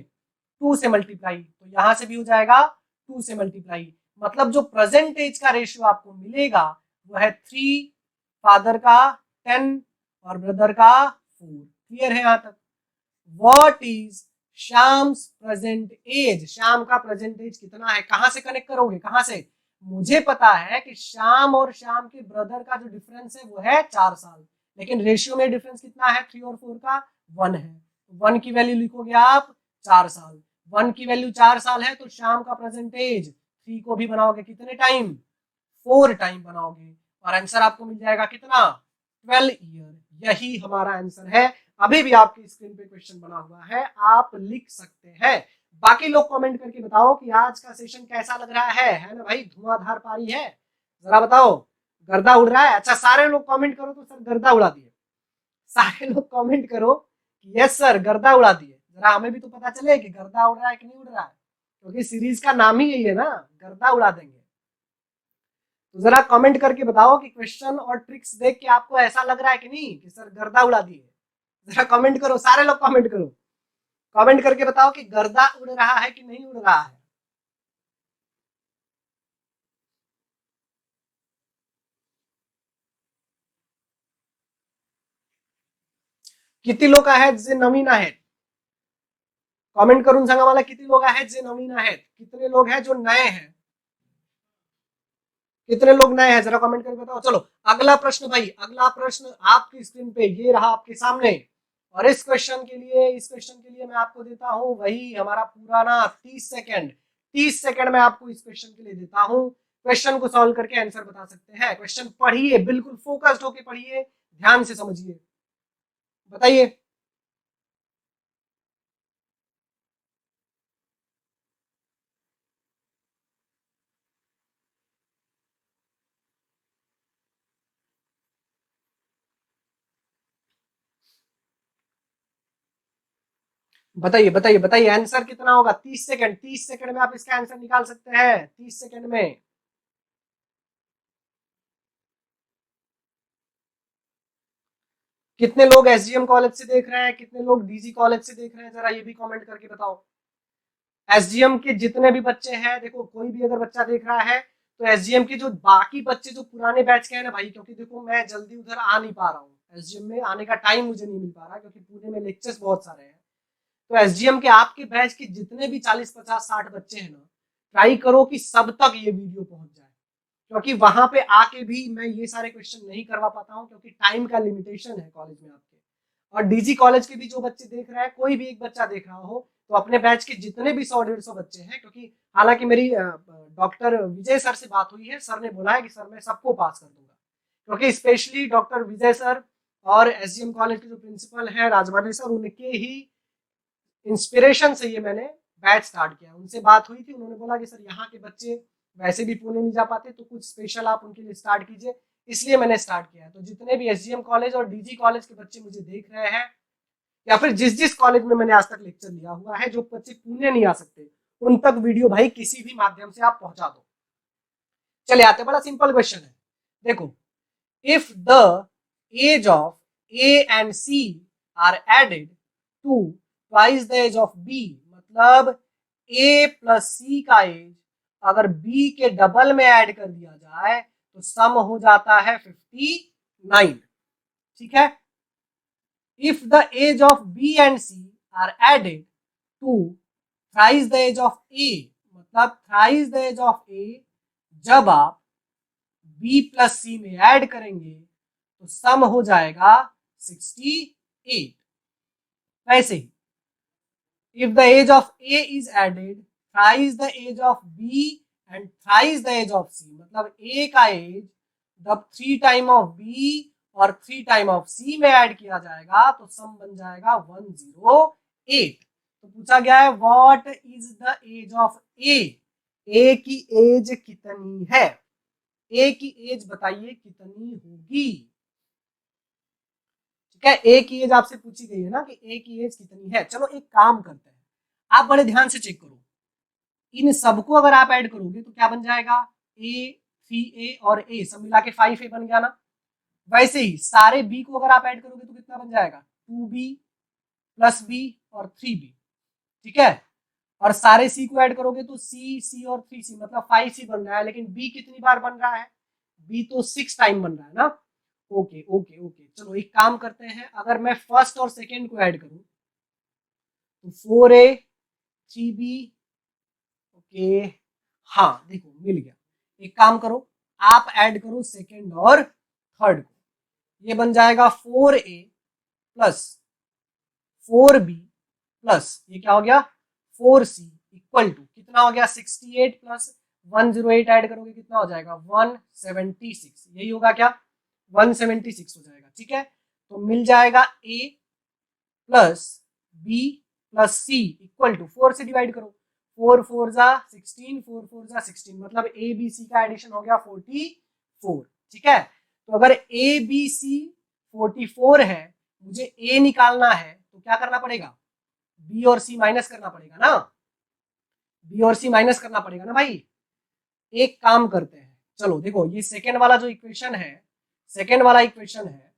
2 से मल्टीप्लाई, तो यहां से भी हो जाएगा 2 से मल्टीप्लाई, मतलब जो प्रेजेंट एज का रेशियो आपको मिलेगा वो है 3, फादर का 10 और ब्रदर का 4। क्लियर है यहां तक। What is Shyam's present age, Shyam का प्रेजेंट एज कितना है, कहां से कनेक्ट करोगे, कहां से, मुझे पता है कि श्याम और श्याम के ब्रदर का जो डिफरेंस है वो है 4 साल, लेकिन रेशियो में डिफरेंस कितना है 3 और 4 का, 1 है। 1 की वैल्यू लिखोगे आप 4 साल, 1 की वैल्यू 4 साल है तो श्याम का प्रेजेंट एज 3 को भी बनाओगे कितने टाइम, 4 टाइम बनाओगे, और आंसर आपको मिल जाएगा कितना, 12 ईयर। यही हमारा आंसर है। अभी भी आपकी स्क्रीन पे क्वेश्चन बना हुआ है, आप लिख सकते हैं। बाकी लोग कमेंट करके बताओ कि आज का सेशन कैसा लग रहा है ना भाई, धुआंधार पारी है, जरा बताओ, गर्दा उड़ रहा है। अच्छा सारे लोग कमेंट करो तो सर गर्दा उड़ा दिए, सारे लोग कमेंट करो कि यस सर गर्दा उड़ा दिए, जरा हमें भी तो पता चले कि गर्दा उड़ रहा है कि नहीं उड़ रहा है, क्योंकि सीरीज का नाम ही यही है ना, गर्दा उड़ा देंगे। तो जरा कमेंट करके बताओ कि क्वेश्चन और ट्रिक्स देख के आपको ऐसा लग रहा है कि नहीं कि सर गर्दा उड़ा दिए, जरा कमेंट करो, सारे लोग कमेंट करो, कमेंट करके बताओ कि गर्दा उड़ रहा है कि नहीं उड़ रहा है। किती लोक आहेत जे नवीन आहेत, कमेंट करून सांगा मला किती लोग आहेत जे नवीन आहेत, कितने लोग हैं जो नए हैं, कितने लोग नए हैं जरा कमेंट करके बताओ। चलो अगला प्रश्न भाई, अगला प्रश्न आपकी स्क्रीन पे ये रहा आपके सामने, और इस क्वेश्चन के लिए मैं आपको देता हूं वही हमारा पुराना 30 सेकंड। 30 सेकंड में आपको इस क्वेश्चन के लिए देता हूं, क्वेश्चन को सॉल्व करके आंसर बता सकते हैं। क्वेश्चन पढ़िए, बिल्कुल फोकस्ड होकर पढ़िए, ध्यान से समझिए, बताइए। बताइए बताइए बताइए, आंसर कितना होगा? 30 सेकंड, 30 सेकंड में आप इसका आंसर निकाल सकते हैं, 30 सेकंड में। कितने लोग एसजीएम कॉलेज से देख रहे हैं, कितने लोग डीजी कॉलेज से देख रहे हैं, जरा ये भी कमेंट करके बताओ। एसजीएम के जितने भी बच्चे हैं, देखो कोई भी अगर बच्चा देख रहा है तो एसजीएम के जो बाकी बच्चे जो पुराने बैच के हैं ना भाई, क्योंकि देखो मैं जल्दी उधर आ नहीं पा रहा हूँ, एसजीएम में आने का टाइम मुझे नहीं मिल पा रहा क्योंकि पुणे में लेक्चर्स बहुत सारे हैं। तो एसजीएम के आपके बैच के जितने भी 40 50 60 बच्चे हैं ना, ट्राई करो कि सब तक ये वीडियो पहुंच जाए, क्योंकि वहां पे आके भी मैं ये सारे क्वेश्चन नहीं करवा पाता हूँ क्योंकि टाइम का लिमिटेशन है कॉलेज में आपके। और डीजी कॉलेज के भी जो बच्चे देख रहे हैं, कोई भी एक बच्चा देख रहा हो तो अपने बैच के जितने भी 100 150 बच्चे हैं, क्योंकि हालांकि मेरी डॉक्टर विजय सर से बात हुई है, सर ने बोला है कि सर मैं सबको पास कर दूंगा, क्योंकि स्पेशली डॉक्टर विजय सर और एसजीएम कॉलेज के जो प्रिंसिपल हैं राजवाड़े सर, उनके ही इंस्पिरेशन से ये मैंने बैच स्टार्ट किया। उनसे बात हुई थी, उन्होंने बोला कि सर यहाँ के बच्चे वैसे भी पुणे नहीं जा पाते तो कुछ स्पेशल आप उनके लिए स्टार्ट कीजिए, इसलिए मैंने स्टार्ट किया। तो जितने भी एसजीएम कॉलेज और डीजी कॉलेज के बच्चे मुझे देख रहे हैं, या फिर जिस जिस कॉलेज में मैंने आज तक लेक्चर लिया हुआ है, जो बच्चे पुणे नहीं आ सकते, उन तक वीडियो भाई किसी भी माध्यम से आप पहुंचा दो। चले आते, बड़ा सिंपल क्वेश्चन है, देखो, if the age of A and C are added to twice the age of B, मतलब ए प्लस सी का एज अगर बी के डबल में ऐड कर दिया जाए तो सम हो जाता है 59। ठीक है, if the age of B and C are added to thrice the age of A, मतलब thrice the age of A जब आप B प्लस C में ऐड करेंगे तो सम हो जाएगा 68। वैसे ही if the age of A is added thrice the age of B and thrice the age of C, मतलब A का एज जब 3 टाइम ऑफ B और 3 टाइम ऑफ C में ऐड किया जाएगा तो सम बन जाएगा 108। तो पूछा गया है what is the age of A, A की एज कितनी है, ए की एज बताइए कितनी होगी। ठीक है, ए की एज आपसे पूछी गई है ना कि ए की एज कितनी है। चलो एक काम करते हैं, आप बड़े ध्यान से चेक करो, इन सबको अगर आप ऐड करोगे तो क्या बन जाएगा, ए 3a और a सब मिला के 5a बन गया ना। वैसे ही सारे b को अगर आप ऐड करोगे तो कितना बन जाएगा, 2b प्लस b और 3b। ठीक है, और सारे c को ऐड करोगे तो c और 3c, मतलब 5c बन रहा है, लेकिन b कितनी बार बन रहा है, b तो 6 टाइम बन रहा है ना। ओके ओके ओके, चलो एक काम करते हैं, अगर मैं फर्स्ट और सेकेंड को ऐड करूं तो 4a 3b, ओके, हाँ देखो मिल गया। एक काम करो, आप ऐड करो सेकेंड और थर्ड को, ये बन जाएगा 4a प्लस 4b प्लस ये क्या हो गया 4c इक्वल टू कितना हो गया 68 प्लस 108 ऐड करोगे कितना हो जाएगा 176, यही होगा क्या 176 हो जाएगा। ठीक है, तो मिल जाएगा a plus b plus c equal to 4 से डिवाइड करो, 4 4 जा 16, 4 4 जा 16, मतलब ए बी सी का एडिशन हो गया 44। ठीक है, तो अगर ए बी सी 44 है, मुझे ए निकालना है तो क्या करना पड़ेगा, बी और सी माइनस करना पड़ेगा ना, बी और सी माइनस करना पड़ेगा ना भाई। एक काम करते हैं, चलो देखो ये सेकेंड वाला जो इक्वेशन है, सेकेंड वाला इक्वेशन है,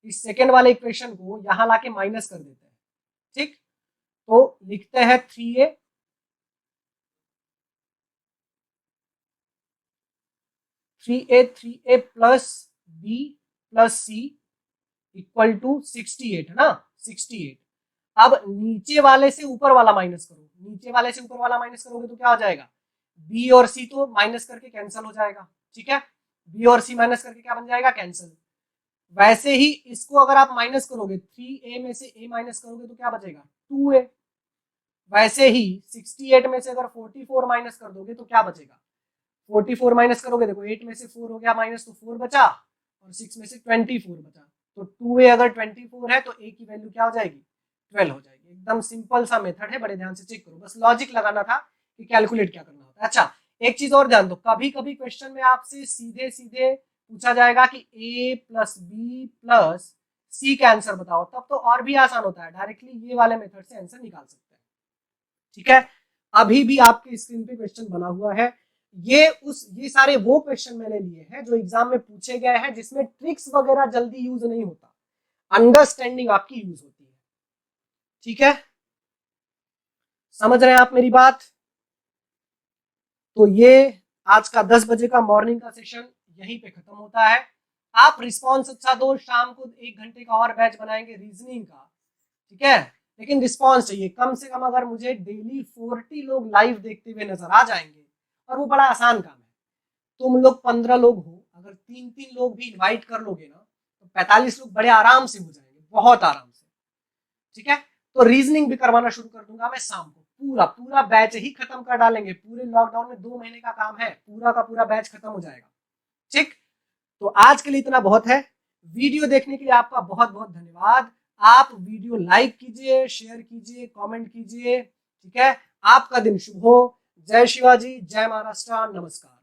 इस सेकेंड वाले इक्वेशन को यहां लाके माइनस कर देते हैं। ठीक, तो लिखते हैं 3a 3a plus b plus c equal to 68 है ना, 68। अब नीचे वाले से ऊपर वाला माइनस करो, नीचे वाले से ऊपर वाला माइनस करोगे तो क्या हो जाएगा, b और c तो माइनस करके कैंसिल हो जाएगा। ठीक है, b और c माइनस करके क्या बन जाएगा, कैंसिल। वैसे ही इसको अगर आप माइनस करोगे, 3a में से a माइनस करोगे तो क्या बचेगा 2a। वैसे ही 68 में से अगर 44 माइनस कर दोगे तो क्या बचेगा, 44 माइनस करोगे, देखो 8 में से 4 हो गया माइनस तो 4 बचा, और 6 में से 24 बचा, तो 2a अगर 24 है तो a की वैल्यू क्या हो जाएगी 12 हो जाएगी। एकदम सिंपल सा मेथड है, बड़े ध्यान से चेक करो, बस लॉजिक लगाना था कि कैलकुलेट क्या करना होता है। अच्छा एक चीज और ध्यान दो, कभी कभी क्वेश्चन में आपसे सीधे सीधे पूछा जाएगा कि a प्लस b प्लस सी का आंसर बताओ, तब तो और भी आसान होता है, डायरेक्टली ये वाले मेथड से आंसर निकाल सकते हैं। ठीक है, अभी भी आपकी स्क्रीन पे क्वेश्चन बना हुआ है, ये सारे वो क्वेश्चन मैंने लिए हैं जो एग्जाम में पूछे गए हैं, जिसमें ट्रिक्स वगैरह जल्दी यूज नहीं होता, अंडरस्टैंडिंग आपकी यूज होती है। ठीक है, समझ रहे हैं आप मेरी बात? तो ये आज का 10 बजे का मॉर्निंग का सेशन यहीं पे खत्म होता है। आप रिस्पॉन्स अच्छा दो, शाम को 1 घंटे का और बैच बनाएंगे रीजनिंग का। ठीक है, लेकिन रिस्पॉन्स चाहिए कम से कम। अगर मुझे डेली 40 लोग लाइव देखते हुए नजर आ जाएंगे, और वो बड़ा आसान काम है, तुम लोग 15 लोग हो, अगर 3-3 लोग भी इनवाइट कर लोगे ना, तो 45 लोग बड़े आराम से हो जाएंगे, बहुत आराम से। ठीक है, तो रीजनिंग भी करवाना शुरू कर दूंगा मैं शाम को, पूरा पूरा बैच ही खत्म कर डालेंगे। पूरे लॉकडाउन में 2 महीने का काम है, पूरा का पूरा बैच खत्म हो जाएगा। ठीक, तो आज के लिए इतना बहुत है। वीडियो देखने के लिए आपका बहुत बहुत धन्यवाद। आप वीडियो लाइक कीजिए, शेयर कीजिए, कमेंट कीजिए। ठीक है, आपका दिन शुभ हो। जय शिवाजी, जय महाराष्ट्र, नमस्कार।